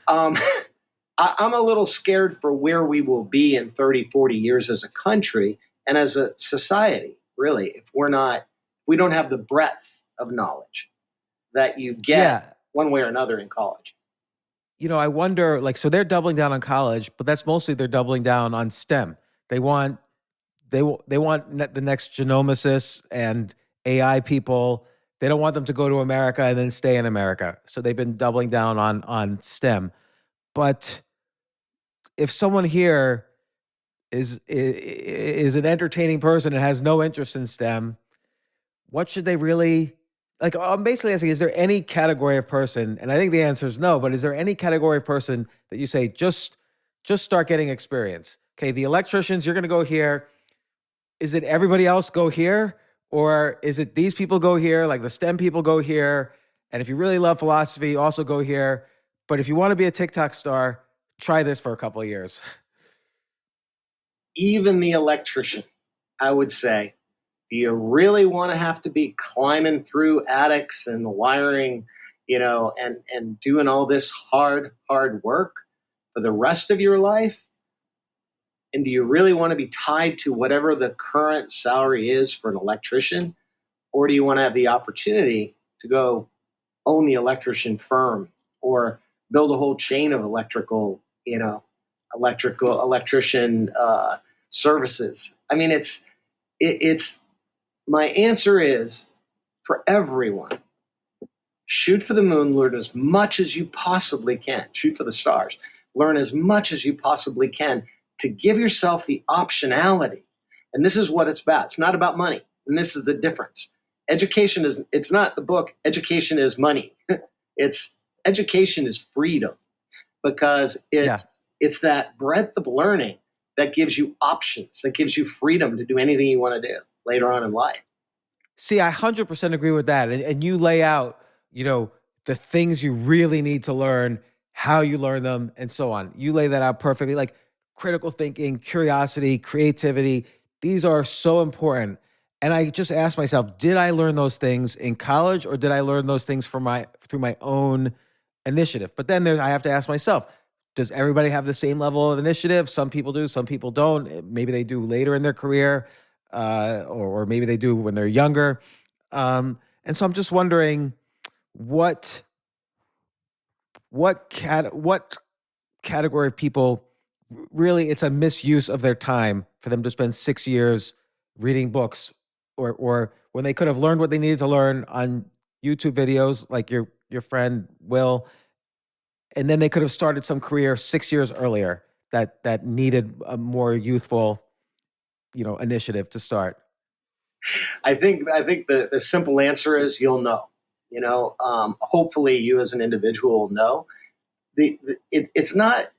S5: I'm a little scared for where we will be in 30, 40 years as a country and as a society, really, if we don't have the breadth of knowledge that you get one way or another in college.
S1: I wonder, so they're doubling down on college, but that's mostly they're doubling down on STEM. They want the next genomicists and AI people. They don't want them to go to America and then stay in America. So they've been doubling down on STEM. But if someone here is an entertaining person and has no interest in STEM, what should they really? I'm basically asking, is there any category of person, and I think the answer is no, but is there any category of person that you say, just start getting experience? Okay, the electricians, you're going to go here. Is it everybody else go here? Or is it these people go here, like the STEM people go here? And if you really love philosophy, also go here. But if you want to be a TikTok star, try this for a couple of years.
S5: Even the electrician, I would say, do you really want to have to be climbing through attics and wiring, and doing all this hard work for the rest of your life? And do you really want to be tied to whatever the current salary is for an electrician? Or do you want to have the opportunity to go own the electrician firm or build a whole chain of electrician services? I mean, it's my answer is, for everyone, shoot for the moon, learn as much as you possibly can. Shoot for the stars. Learn as much as you possibly can to give yourself the optionality. And this is what it's about. It's not about money. And this is the difference. It's not the book, education is money. Education is freedom, because it's that breadth of learning that gives you options, that gives you freedom to do anything you want to do. later on in life.
S1: See, I 100% agree with that. And you lay out, the things you really need to learn, how you learn them, and so on. You lay that out perfectly. Like critical thinking, curiosity, creativity, these are so important. And I just asked myself, did I learn those things in college or did I learn those things through my own initiative? But then I have to ask myself, does everybody have the same level of initiative? Some people do, some people don't. Maybe they do later in their career, or maybe they do when they're younger. And so I'm just wondering what what category of people really it's a misuse of their time for them to spend 6 years reading books, or when they could have learned what they needed to learn on YouTube videos like your friend Will, and then they could have started some career 6 years earlier that needed a more youthful, initiative to start.
S5: I think the simple answer is you'll know. Hopefully you as an individual will know. It's not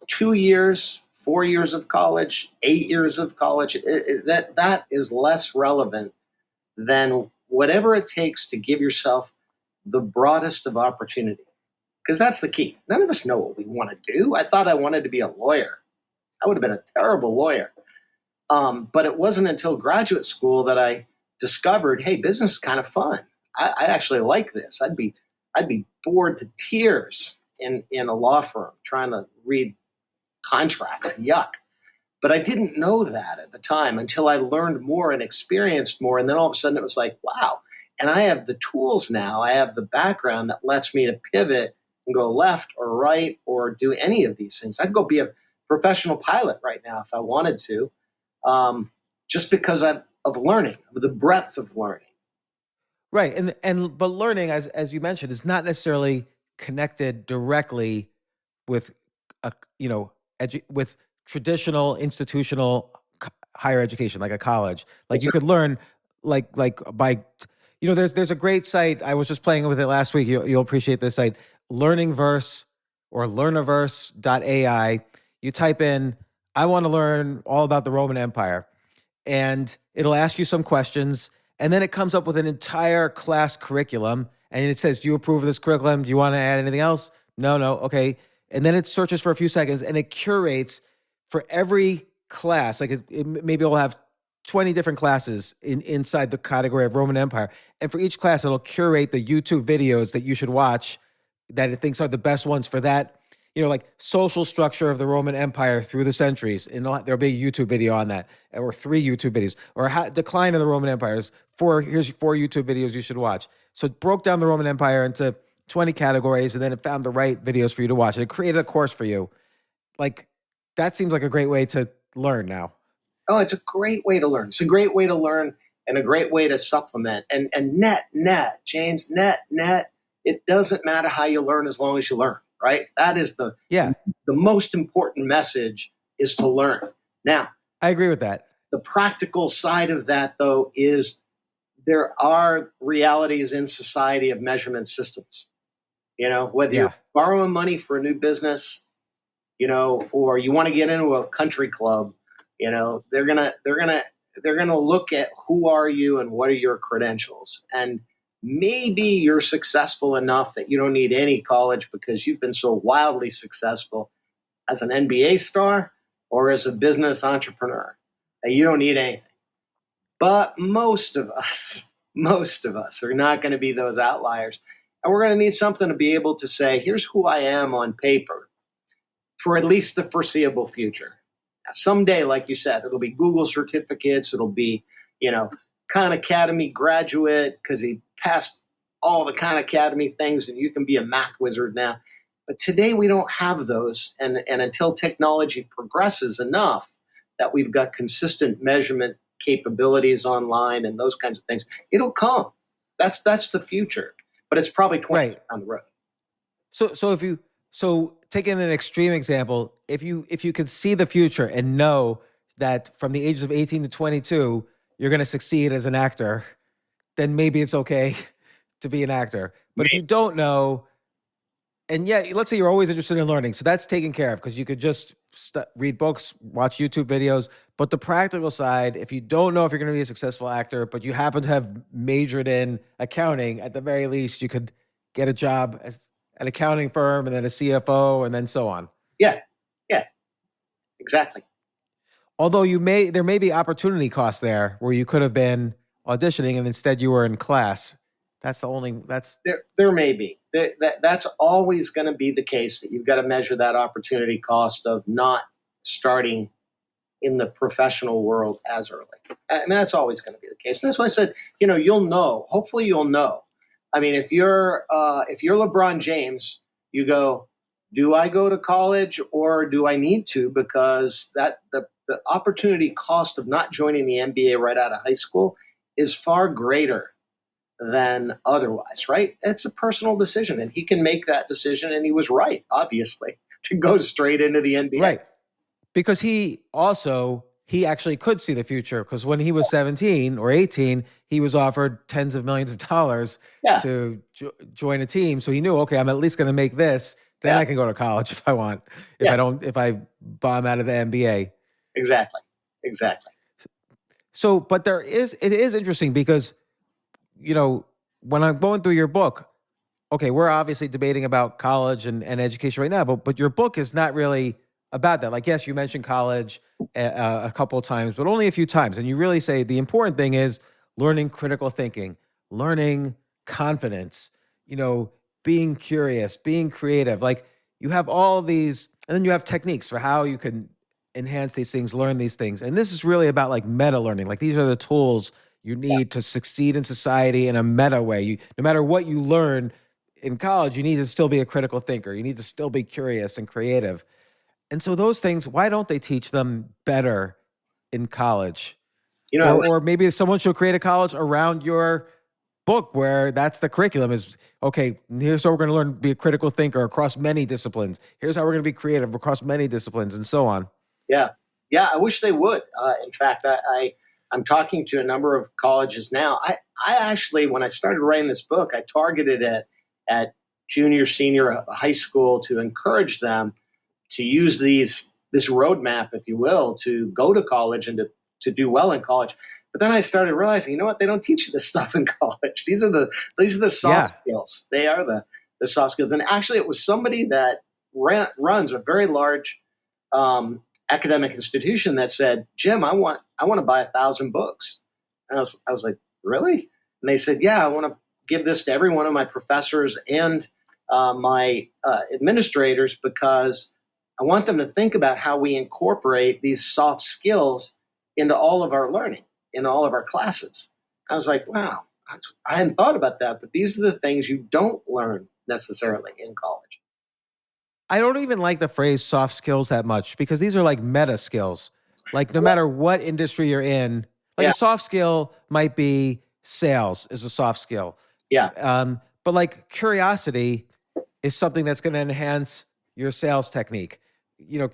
S5: 2 years, 4 years of college, 8 years of college. That is less relevant than whatever it takes to give yourself the broadest of opportunity. Because that's the key. None of us know what we want to do. I thought I wanted to be a lawyer. I would have been a terrible lawyer. But it wasn't until graduate school that I discovered, hey, business is kind of fun. I actually like this. I'd be bored to tears in a law firm trying to read contracts. Yuck. But I didn't know that at the time until I learned more and experienced more. And then all of a sudden it was like, wow. And I have the tools now. I have the background that lets me to pivot and go left or right or do any of these things. I'd go be a professional pilot right now if I wanted to, just because of learning, of the breadth of learning.
S1: Right. But learning, as you mentioned, is not necessarily connected directly with with traditional institutional higher education, like a college. Like you could learn like by there's a great site. I was just playing with it last week. You'll appreciate this site, Learningverse or learniverse.ai. You type in, I want to learn all about the Roman Empire, and it'll ask you some questions, and then it comes up with an entire class curriculum, and it says, do you approve of this curriculum? Do you want to add anything else? No, okay. And then it searches for a few seconds, and it curates for every class. Like maybe it'll have 20 different classes inside the category of Roman Empire. And for each class, it'll curate the YouTube videos that you should watch that it thinks are the best ones for that, like social structure of the Roman Empire through the centuries. And there'll be a YouTube video on that, or 3 YouTube videos, or decline of the Roman Empires. Here's 4 YouTube videos you should watch. So it broke down the Roman Empire into 20 categories, and then it found the right videos for you to watch. And it created a course for you. Like, that seems like a great way to learn now.
S5: Oh, it's a great way to learn. It's a great way to learn and a great way to supplement. And net, James, net. It doesn't matter how you learn as long as you learn, right? That is the most important message, is to learn. Now,
S1: I agree with that.
S5: The practical side of that, though, is there are realities in society of measurement systems. Whether you're borrowing money for a new business, or you want to get into a country club, they're gonna look at who are you and what are your credentials. And maybe you're successful enough that you don't need any college because you've been so wildly successful as an NBA star or as a business entrepreneur that you don't need anything. But most of us are not going to be those outliers. And we're going to need something to be able to say, here's who I am on paper for at least the foreseeable future. Now, someday, like you said, it'll be Google certificates. It'll be, Khan Academy graduate because he passed all the Khan Academy things and you can be a math wizard now. But today we don't have those. And until technology progresses enough that we've got consistent measurement capabilities online and those kinds of things, it'll come. That's the future. But it's probably 20 years down the road.
S1: So taking an extreme example, if you could see the future and know that from the ages of 18 to 22, you're going to succeed as an actor, then maybe it's okay to be an actor. But if you don't know, and let's say you're always interested in learning, so that's taken care of because you could just read books, watch YouTube videos. But the practical side, if you don't know if you're going to be a successful actor, but you happen to have majored in accounting, at the very least, you could get a job as an accounting firm and then a CFO and then so on.
S5: Yeah. Yeah. Exactly.
S1: Although there may be opportunity costs there where you could have been auditioning and instead you were in class.
S5: There may be. That's always going to be the case, that you've got to measure that opportunity cost of not starting in the professional world as early. And that's always going to be the case. And that's why I said, you'll know. Hopefully you'll know. I mean, if you're LeBron James, you go, do I go to college or do I need to? Because the opportunity cost of not joining the NBA right out of high school is far greater than otherwise, right? It's a personal decision, and he can make that decision, and he was right, obviously, to go straight into the NBA.
S1: Right. Because he actually could see the future, because when he was 17 or 18, he was offered tens of millions of dollars to join a team. So he knew, okay, I'm at least going to make this. Then I can go to college if I want, if I bomb out of the NBA.
S5: Exactly.
S1: So, but it is interesting because, when I'm going through your book, okay, we're obviously debating about college and education right now, but your book is not really about that. Like, yes, you mentioned college a couple of times, but only a few times. And you really say the important thing is learning critical thinking, learning confidence, being curious, being creative. Like, you have all these, and then you have techniques for how you can enhance these things, learn these things. And this is really about like meta learning. Like, these are the tools you need to succeed in society in a meta way. No matter what you learn in college, you need to still be a critical thinker. You need to still be curious and creative. And so those things, why don't they teach them better in college? Or maybe someone should create a college around your book where that's the curriculum is, okay, here's how we're going to learn to be a critical thinker across many disciplines. Here's how we're going to be creative across many disciplines, and so on.
S5: Yeah. I wish they would. In fact, I'm talking to a number of colleges now. I actually, when I started writing this book, I targeted it at junior, senior high school to encourage them to use this roadmap, if you will, to go to college and to do well in college. But then I started realizing, they don't teach you this stuff in college. These are the soft skills. They are the soft skills. And actually, it was somebody that runs a very large academic institution that said, Jim, I want to buy 1,000 books. And I was like, really? And they said, yeah, I want to give this to every one of my professors and my administrators, because I want them to think about how we incorporate these soft skills into all of our learning, in all of our classes. I was like, wow, I hadn't thought about that, but these are the things you don't learn necessarily in college.
S1: I don't even like the phrase soft skills that much, because these are like meta skills. Like, no matter what industry you're in, a soft skill might be sales is a soft skill.
S5: Yeah.
S1: But like curiosity is something that's going to enhance your sales technique.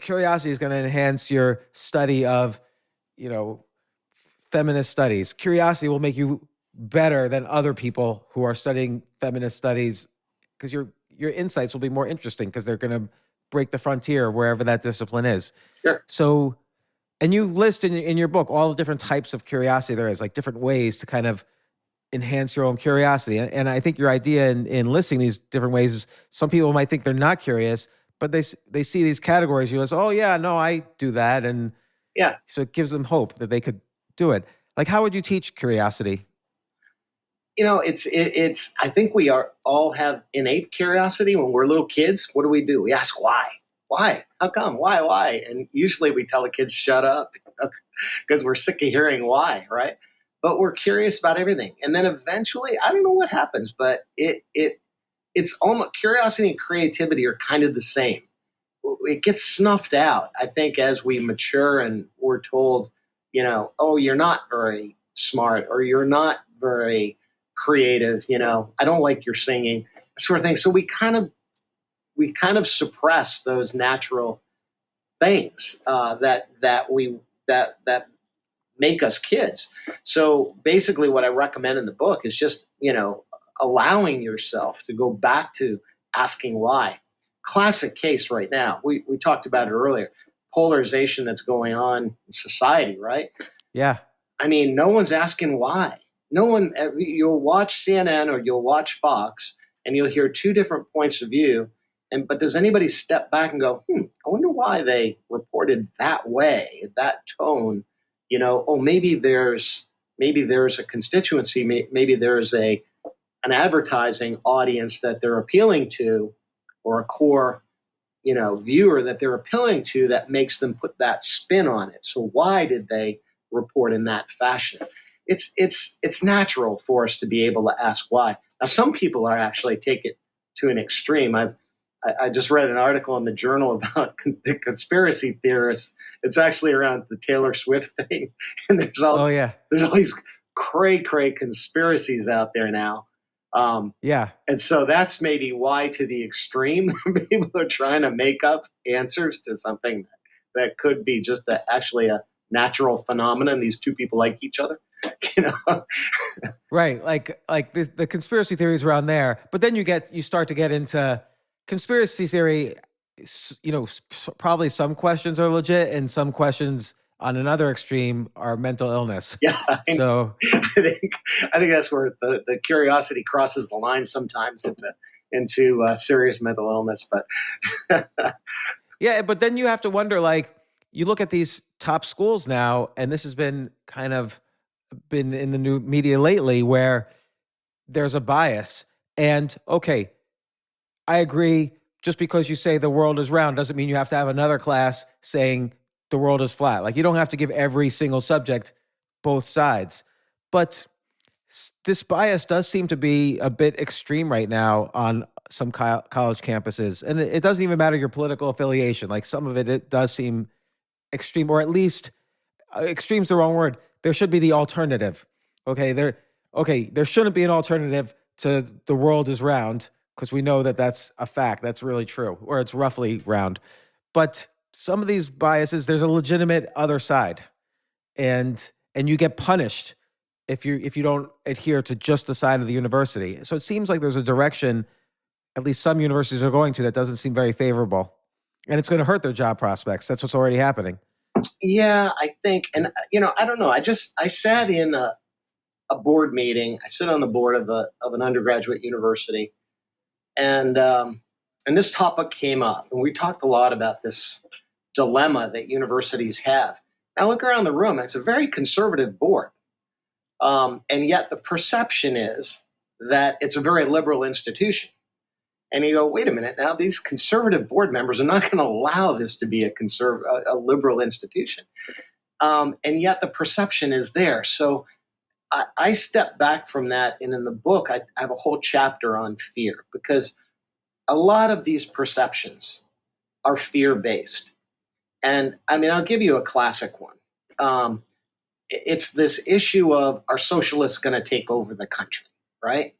S1: Curiosity is going to enhance your study of, feminist studies. Curiosity will make you better than other people who are studying feminist studies, because your insights will be more interesting because they're going to break the frontier wherever that discipline is.
S5: Sure.
S1: So, and you list in your book all the different types of curiosity there is, like different ways to kind of enhance your own curiosity. And I think your idea in listing these different ways is, some people might think they're not curious, but they see these categories. You go, oh yeah, no, I do that. And so it gives them hope that they could do it. Like, how would you teach curiosity?
S5: It's. I think we all have innate curiosity when we're little kids. What do? We ask why. Why? How come? Why? And usually we tell the kids, shut up, because we're sick of hearing why, right? But we're curious about everything. And then eventually, I don't know what happens, but it's almost, curiosity and creativity are kind of the same. It gets snuffed out, I think, as we mature and we're told, oh, you're not very smart, or you're not very creative, I don't like your singing, sort of thing. So we kind of suppress those natural things that make us kids. So basically what I recommend in the book is just, allowing yourself to go back to asking why. Classic case right now, we talked about it earlier. polarization that's going on in society, right?
S1: Yeah.
S5: I mean, no one's asking why. No one, you'll watch CNN or you'll watch Fox and you'll hear two different points of view. But does anybody step back and go, I wonder why they reported that way, that tone? Oh, maybe there's a constituency, maybe there's an advertising audience that they're appealing to, or a core, viewer that they're appealing to, that makes them put that spin on it. So why did they report in that fashion? It's natural for us to be able to ask why. Now, some people are actually take it to an extreme. I just read an article in the Journal about the conspiracy theorists. It's actually around the Taylor Swift thing, and there's all these cray conspiracies out there now. And so that's maybe why, to the extreme, people are trying to make up answers to something that could be just actually a natural phenomenon. These two people like each other,
S1: Right. Like the conspiracy theories around there, but then you start to get into conspiracy theory. Probably some questions are legit and some questions on another extreme are mental illness.
S5: Yeah.
S1: So
S5: I think that's where the curiosity crosses the line sometimes into serious mental illness. But
S1: yeah, but then you have to wonder, like, you look at these top schools now, and this has been in the new media lately, where there's a bias. And okay, I agree. Just because you say the world is round doesn't mean you have to have another class saying the world is flat. Like, you don't have to give every single subject both sides. But this bias does seem to be a bit extreme right now on some college campuses. And it doesn't even matter your political affiliation. Like, some of it does seem extreme, or at least extreme's the wrong word. There should be the alternative. Okay, there shouldn't be an alternative to the world is round, because we know that that's a fact. That's really true, or it's roughly round. But some of these biases, there's a legitimate other side, and you get punished if you don't adhere to just the side of the university. So it seems like there's a direction, at least some universities are going to, that doesn't seem very favorable, and it's going to hurt their job prospects. That's what's already happening.
S5: Yeah, I think, and I don't know. I sat in a board meeting. I sit on the board of an undergraduate university, and this topic came up, and we talked a lot about this dilemma that universities have. Now, look around the room; it's a very conservative board, and yet the perception is that it's a very liberal institution. And you go, wait a minute, now these conservative board members are not going to allow this to be a liberal institution. And yet the perception is there. So I step back from that. And in the book, I have a whole chapter on fear, because a lot of these perceptions are fear-based. And I mean, I'll give you a classic one. It's this issue of, are socialists going to take over the country, right?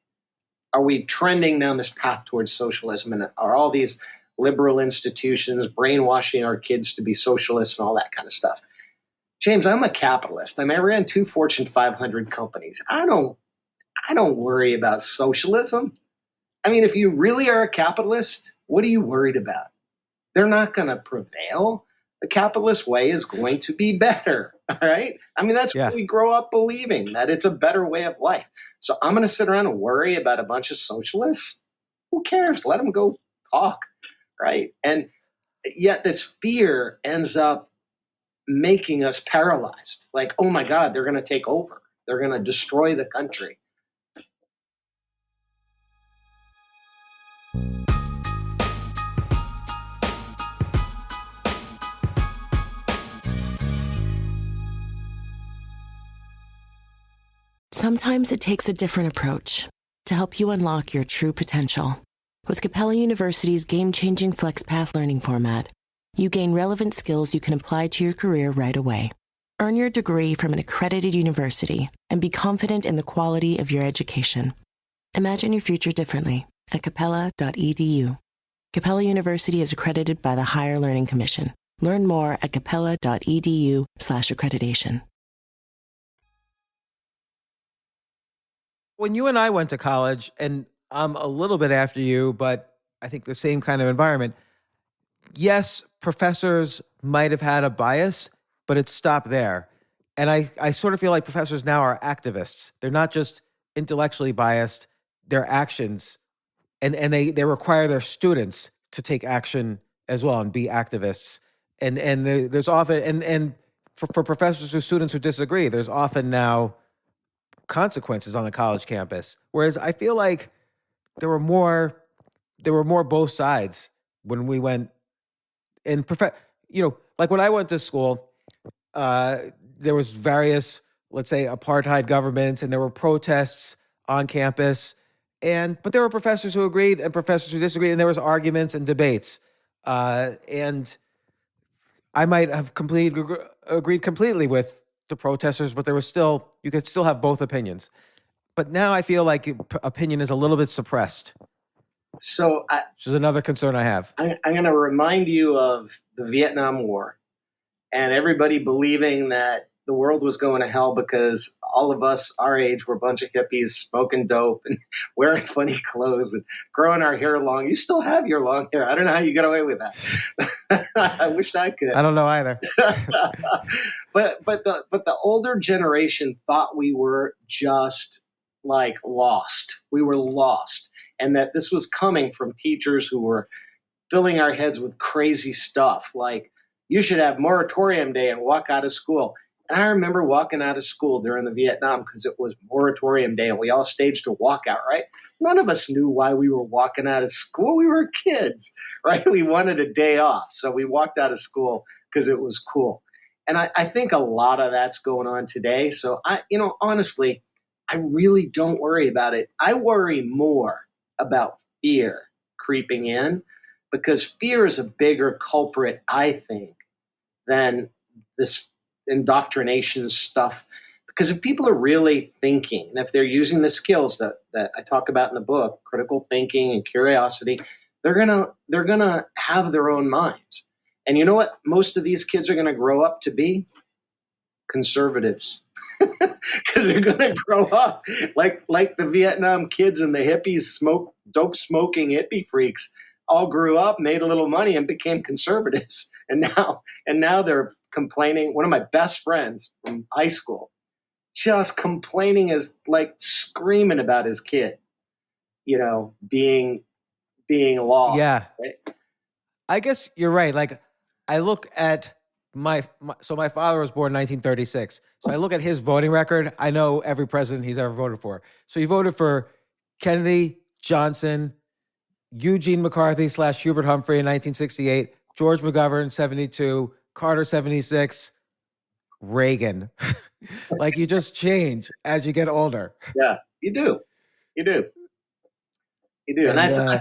S5: Are we trending down this path towards socialism? And are all these liberal institutions brainwashing our kids to be socialists and all that kind of stuff? James, I'm a capitalist. I ran 2 Fortune 500 companies. I don't worry about socialism. I mean, if you really are a capitalist, what are you worried about? They're not going to prevail. The capitalist way is going to be better, all right? I mean, that's what we grow up believing, that it's a better way of life. So I'm going to sit around and worry about a bunch of socialists? Who cares? Let them go talk, right? And yet this fear ends up making us paralyzed. Like, oh my God, they're going to take over. They're going to destroy the country.
S8: Sometimes it takes a different approach to help you unlock your true potential. With Capella University's game-changing FlexPath learning format, you gain relevant skills you can apply to your career right away. Earn your degree from an accredited university and be confident in the quality of your education. Imagine your future differently at capella.edu. Capella University is accredited by the Higher Learning Commission. Learn more at capella.edu/accreditation.
S1: When you and I went to college, and I'm a little bit after you, but I think the same kind of environment. Yes, professors might have had a bias, but it stopped there. And I sort of feel like professors now are activists. They're not just intellectually biased, their actions, and they require their students to take action as well and be activists. There's often for professors or students who disagree, there's often now consequences on the college campus. Whereas I feel like there were more both sides when we went and like when I went to school, uh, there was various, let's say, apartheid governments, and there were protests on campus, but there were professors who agreed and professors who disagreed, and there was arguments and debates, and I might have agreed completely with the protesters, but you could still have both opinions. But now I feel like opinion is a little bit suppressed,
S5: So
S1: which is another concern I have.
S5: I'm going to remind you of the Vietnam War and everybody believing that the world was going to hell because all of us our age were a bunch of hippies smoking dope and wearing funny clothes and growing our hair long. You still have your long hair. I don't know how you got away with that. I wish I could.
S1: I don't know either.
S5: but the older generation thought we were just like lost. We were lost. And that this was coming from teachers who were filling our heads with crazy stuff like, you should have moratorium day and walk out of school. And I remember walking out of school during the Vietnam because it was moratorium day and we all staged a walkout, right? None of us knew why we were walking out of school. We were kids, right? We wanted a day off. So we walked out of school because it was cool. And I think a lot of that's going on today. So honestly, I really don't worry about it. I worry more about fear creeping in because fear is a bigger culprit, I think, than this indoctrination stuff. Because if people are really thinking, and if they're using the skills that I talk about in the book, critical thinking and curiosity, they're gonna have their own minds. And you know what? Most of these kids are gonna grow up to be conservatives. Because they're going to grow up like the Vietnam kids and the hippies, dope smoking hippie freaks, all grew up, made a little money, and became conservatives. And now they're complaining. One of my best friends from high school, just complaining, as like screaming about his kid, being lost.
S1: Yeah,
S5: right?
S1: I guess you're right. Like I look at my father was born in 1936. So I look at his voting record. I know every president he's ever voted for. So he voted for Kennedy, Johnson, Eugene McCarthy / Hubert Humphrey in 1968, George McGovern 72, Carter 76, Reagan. Like you just change as you get older.
S5: Yeah, you do. And I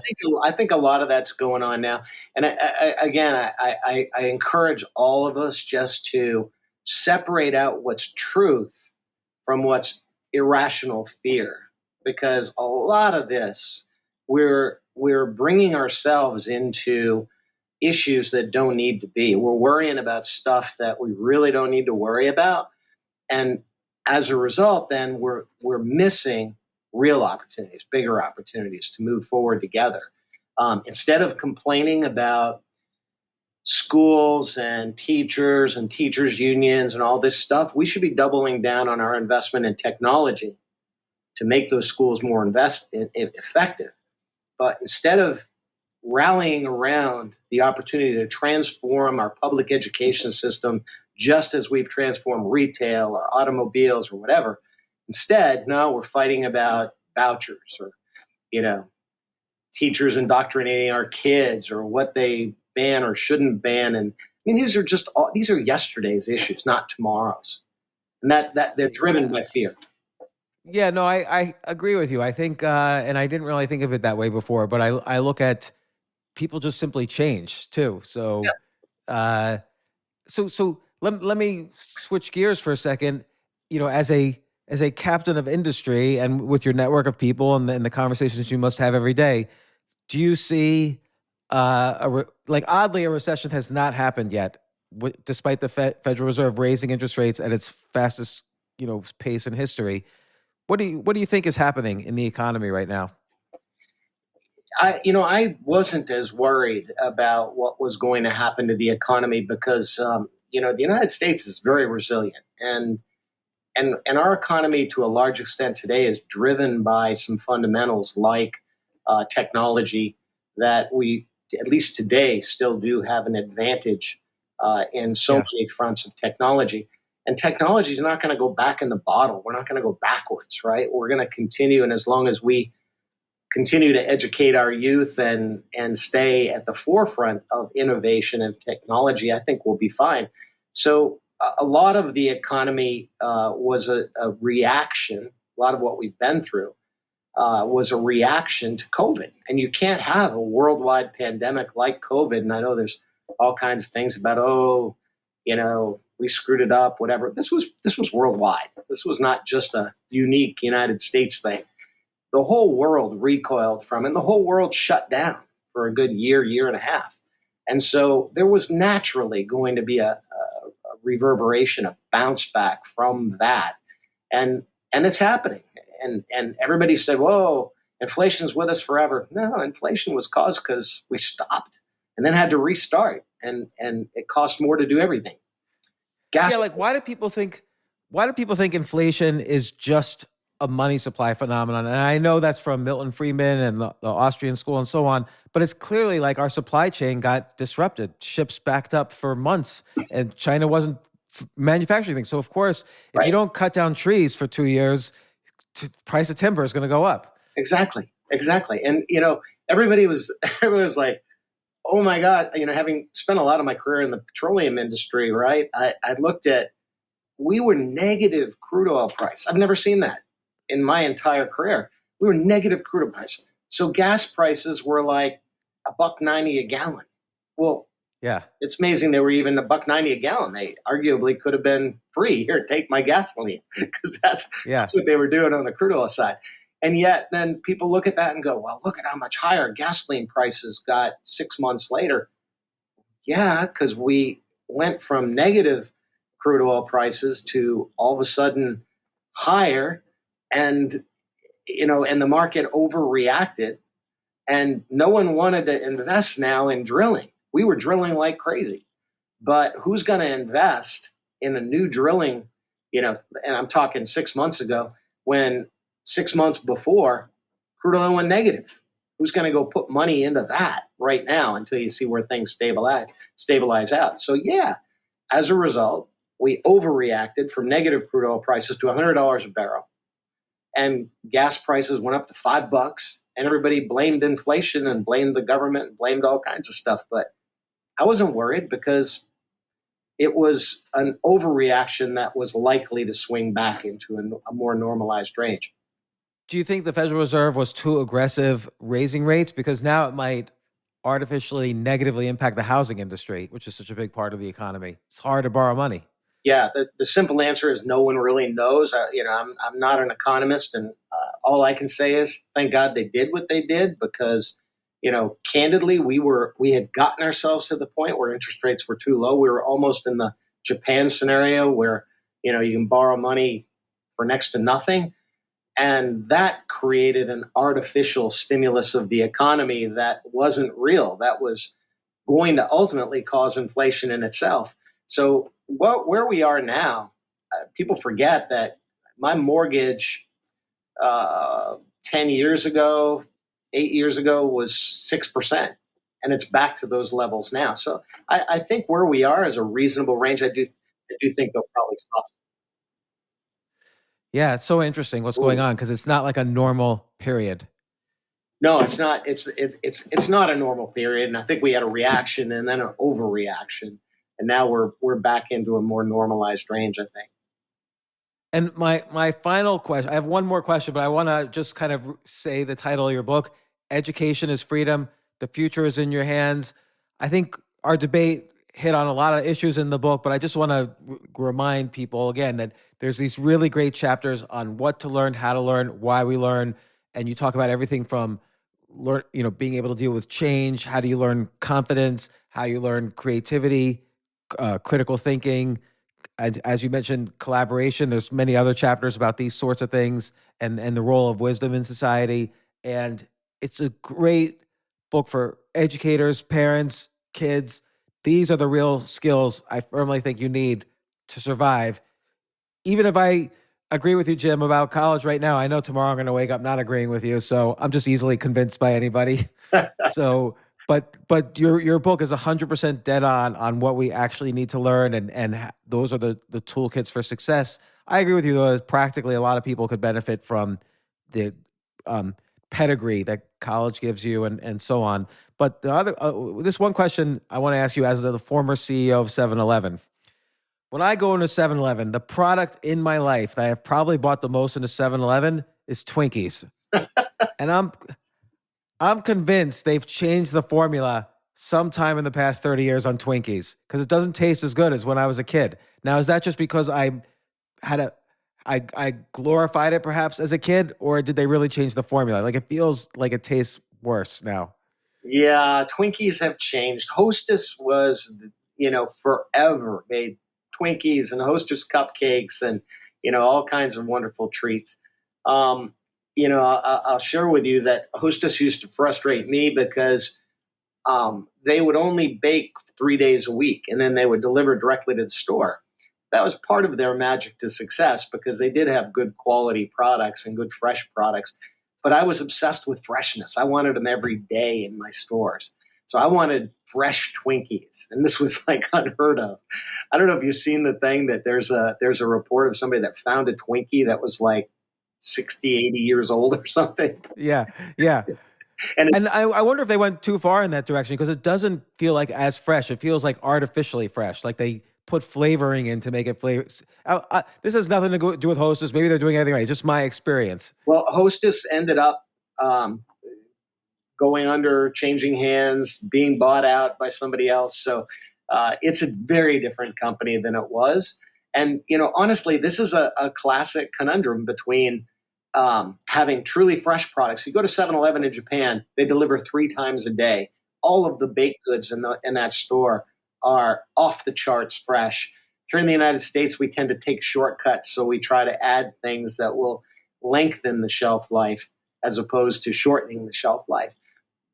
S5: think a lot of that's going on now. And I encourage all of us just to separate out what's truth from what's irrational fear, because a lot of this we're bringing ourselves into issues that don't need to be. We're worrying about stuff that we really don't need to worry about, and as a result, then we're missing real opportunities, bigger opportunities to move forward together. Instead of complaining about schools and teachers unions and all this stuff, we should be doubling down on our investment in technology to make those schools more effective. But instead of rallying around the opportunity to transform our public education system, just as we've transformed retail or automobiles or whatever, instead, now we're fighting about vouchers or, teachers indoctrinating our kids or what they ban or shouldn't ban. And I mean, these are yesterday's issues, not tomorrow's. And that they're driven by fear.
S1: Yeah, no, I agree with you. I think, and I didn't really think of it that way before, but I look at people just simply change too. So,
S5: Yeah.
S1: So let me switch gears for a second. As a captain of industry and with your network of people and the conversations you must have every day, do you see oddly a recession has not happened yet, despite the Federal Reserve raising interest rates at its fastest pace in history? What do you think is happening in the economy right now?
S5: I wasn't as worried about what was going to happen to the economy because, the United States is very resilient, and our economy to a large extent today is driven by some fundamentals like technology that we, at least today, still do have an advantage in so
S1: Yeah.
S5: many fronts of technology. And technology is not going to go back in the bottle. We're not going to go backwards, right? We're going to continue, and as long as we continue to educate our youth and stay at the forefront of innovation and technology, I think we'll be fine. So a lot of the economy was a reaction. A lot of what we've been through was a reaction to COVID, and you can't have a worldwide pandemic like COVID. And I know there's all kinds of things about we screwed it up, whatever. This was worldwide. This was not just a unique United States thing. The whole world recoiled from it, and the whole world shut down for a good year and a half. And so there was naturally going to be a reverberation, a bounce back from that. And it's happening. And everybody said, whoa, inflation's with us forever. No, inflation was caused because we stopped and then had to restart. And it cost more to do everything.
S1: Yeah, like why do people think inflation is just a money supply phenomenon? And I know that's from Milton Friedman and the Austrian school and so on, but it's clearly like our supply chain got disrupted. Ships backed up for months and China wasn't manufacturing things. So of course, if you don't cut down trees for 2 years, price of timber is going to go up.
S5: Exactly. And everybody was everybody was like, oh my God, having spent a lot of my career in the petroleum industry, right? I looked at, we were negative crude oil price. I've never seen that in my entire career. We were negative crude oil price. So gas prices were like $1.90 a gallon. Well,
S1: Yeah.
S5: it's amazing they were even $1.90 a gallon. They arguably could have been free. Here, take my gasoline, because that's what they were doing on the crude oil side. And yet then people look at that and go, well, look at how much higher gasoline prices got 6 months later. Yeah, because we went from negative crude oil prices to all of a sudden higher, and and the market overreacted, and no one wanted to invest now in drilling. We were drilling like crazy, but who's going to invest in a new drilling? And I'm talking 6 months ago, when 6 months before crude oil went negative. Who's going to go put money into that right now until you see where things stabilize out? So yeah, as a result, we overreacted from negative crude oil prices to $100 a barrel, and gas prices went up to $5, and everybody blamed inflation and blamed the government and blamed all kinds of stuff. But I wasn't worried, because it was an overreaction that was likely to swing back into a more normalized range.
S1: Do you think the Federal Reserve was too aggressive raising rates? Because now it might artificially negatively impact the housing industry, which is such a big part of the economy. It's hard to borrow money.
S5: Yeah, the simple answer is no one really knows. I'm not an economist, and all I can say is thank God they did what they did, because candidly, we had gotten ourselves to the point where interest rates were too low. We were almost in the Japan scenario where you can borrow money for next to nothing, and that created an artificial stimulus of the economy that wasn't real. That was going to ultimately cause inflation in itself. So where we are now, people forget that my mortgage 10 years ago, 8 years ago, was 6%, and it's back to those levels now. So I think where we are is a reasonable range. I do think they'll probably soften.
S1: Yeah, it's so interesting what's going on, because it's not like a normal period.
S5: No, it's not. It's not a normal period, and I think we had a reaction and then an overreaction, and now we're back into a more normalized range, I think.
S1: And my final question, I have one more question, but I want to just kind of say the title of your book: Education is Freedom. The future is in your hands. I think our debate hit on a lot of issues in the book, but I just want to remind people again that there's these really great chapters on what to learn, how to learn, why we learn, and you talk about everything from being able to deal with change. How do you learn confidence? How you learn creativity, critical thinking, and as you mentioned, collaboration. There's many other chapters about these sorts of things, and the role of wisdom in society. And it's a great book for educators, parents, kids. These are the real skills I firmly think you need to survive. Even if I agree with you, Jim, about college right now, I know tomorrow I'm going to wake up not agreeing with you. So I'm just easily convinced by anybody. So, but your book is 100% dead on what we actually need to learn, and those are the toolkits for success. I agree with you though. That practically, a lot of people could benefit from the pedigree that college gives you, and so on. But the other, this one question I want to ask you as the former CEO of 7-Eleven. When I go into 7-Eleven, the product in my life that I have probably bought the most into 7-Eleven is Twinkies. And I'm convinced they've changed the formula sometime in the past 30 years on Twinkies because it doesn't taste as good as when I was a kid. Now, is that just because I glorified it perhaps as a kid, or did they really change the formula? Like, it feels like it tastes worse now.
S5: Yeah, Twinkies have changed. Hostess was, forever made Twinkies and Hostess cupcakes and, all kinds of wonderful treats. I'll share with you that Hostess used to frustrate me because they would only bake 3 days a week and then they would deliver directly to the store. That was part of their magic to success because they did have good quality products and good fresh products. But I was obsessed with freshness. I wanted them every day in my stores. So I wanted fresh Twinkies. And this was like unheard of. I don't know if you've seen the thing that there's a report of somebody that found a Twinkie that was like 60, 80 years old or something.
S1: Yeah, yeah. And I wonder if they went too far in that direction because it doesn't feel like as fresh. It feels like artificially fresh, like they put flavoring in to make it flavor. This has nothing to do with Hostess. Maybe they're doing anything right. It's just my experience.
S5: Well, Hostess ended up going under, changing hands, being bought out by somebody else. So it's a very different company than it was. And, honestly, this is a classic conundrum between having truly fresh products. You go to 7-Eleven in Japan, they deliver 3 times a day. All of the baked goods in that store are off the charts fresh. Here in the United States, we tend to take shortcuts. So we try to add things that will lengthen the shelf life as opposed to shortening the shelf life.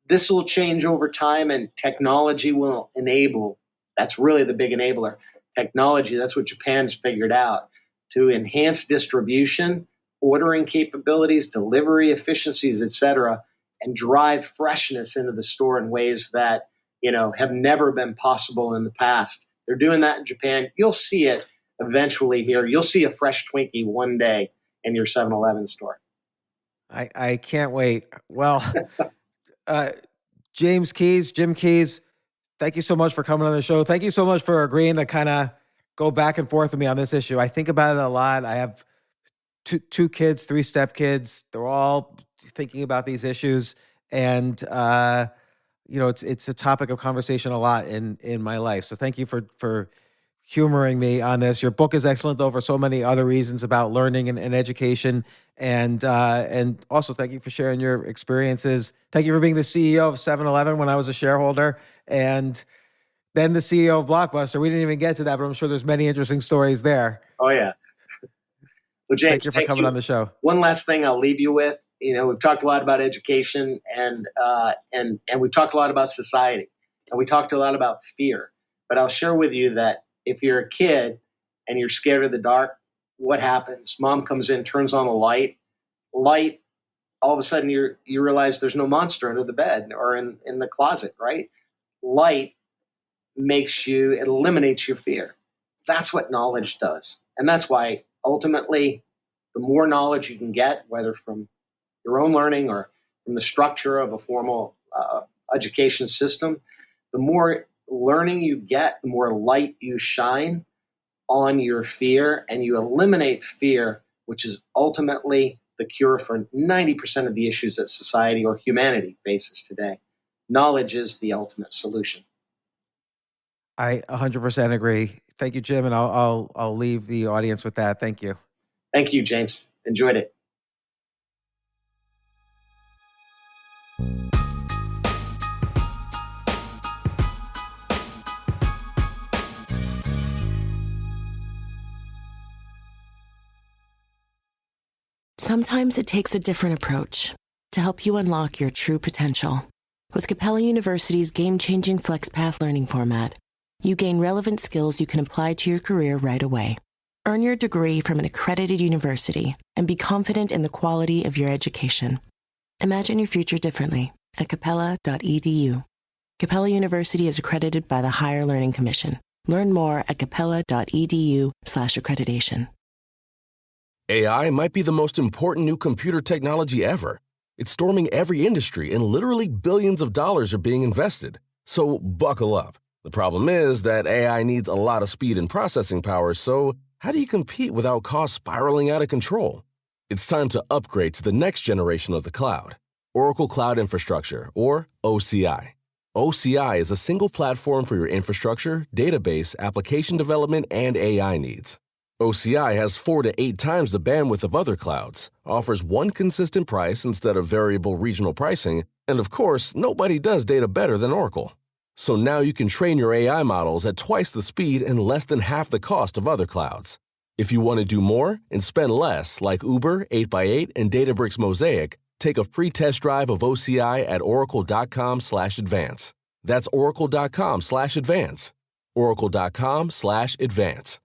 S5: This will change over time and technology will enable. That's really the big enabler. Technology, that's what Japan's figured out to enhance distribution, ordering capabilities, delivery efficiencies, et cetera, and drive freshness into the store in ways that, have never been possible in the past. They're doing that in Japan. You'll see it eventually here. You'll see a fresh Twinkie one day in your 7-Eleven store.
S1: I can't wait. Well, Jim Keys, thank you so much for coming on the show. Thank you so much for agreeing to kind of go back and forth with me on this issue. I think about it a lot. I have two kids, 3 stepkids. They're all thinking about these issues. And, it's a topic of conversation a lot in my life. So thank you for humoring me on this. Your book is excellent, though, for so many other reasons about learning and education. And also thank you for sharing your experiences. Thank you for being the CEO of 7-Eleven when I was a shareholder, and then the CEO of Blockbuster. We didn't even get to that, but I'm sure there's many interesting stories there.
S5: Oh, yeah. Well, James,
S1: thank you for coming on the show.
S5: One last thing I'll leave you with. We've talked a lot about education and we've talked a lot about society, and we talked a lot about fear. But I'll share with you that if you're a kid and you're scared of the dark, what happens? Mom comes in, turns on a light, all of a sudden you realize there's no monster under the bed or in the closet, right? Light it eliminates your fear. That's what knowledge does. And that's why ultimately the more knowledge you can get, whether from your own learning or from the structure of a formal education system, the more learning you get, the more light you shine on your fear, and you eliminate fear, which is ultimately the cure for 90% of the issues that society or humanity faces today. Knowledge is the ultimate solution.
S1: I 100% agree. Thank you, Jim, and I'll leave the audience with that. Thank you.
S5: Thank you, James. Enjoyed it.
S8: Sometimes it takes a different approach to help you unlock your true potential. With Capella University's game-changing FlexPath learning format, you gain relevant skills you can apply to your career right away. Earn your degree from an accredited university and be confident in the quality of your education. Imagine your future differently at capella.edu. Capella University is accredited by the Higher Learning Commission. Learn more at capella.edu/accreditation.
S10: AI might be the most important new computer technology ever. It's storming every industry and literally billions of dollars are being invested. So buckle up. The problem is that AI needs a lot of speed and processing power, so how do you compete without costs spiraling out of control? It's time to upgrade to the next generation of the cloud, Oracle Cloud Infrastructure, or OCI. OCI is a single platform for your infrastructure, database, application development, and AI needs. OCI has 4 to 8 times the bandwidth of other clouds, offers one consistent price instead of variable regional pricing, and of course, nobody does data better than Oracle. So now you can train your AI models at twice the speed and less than half the cost of other clouds. If you want to do more and spend less, like Uber, 8x8, and Databricks Mosaic, take a free test drive of OCI at oracle.com/advance. That's oracle.com/advance. oracle.com/advance.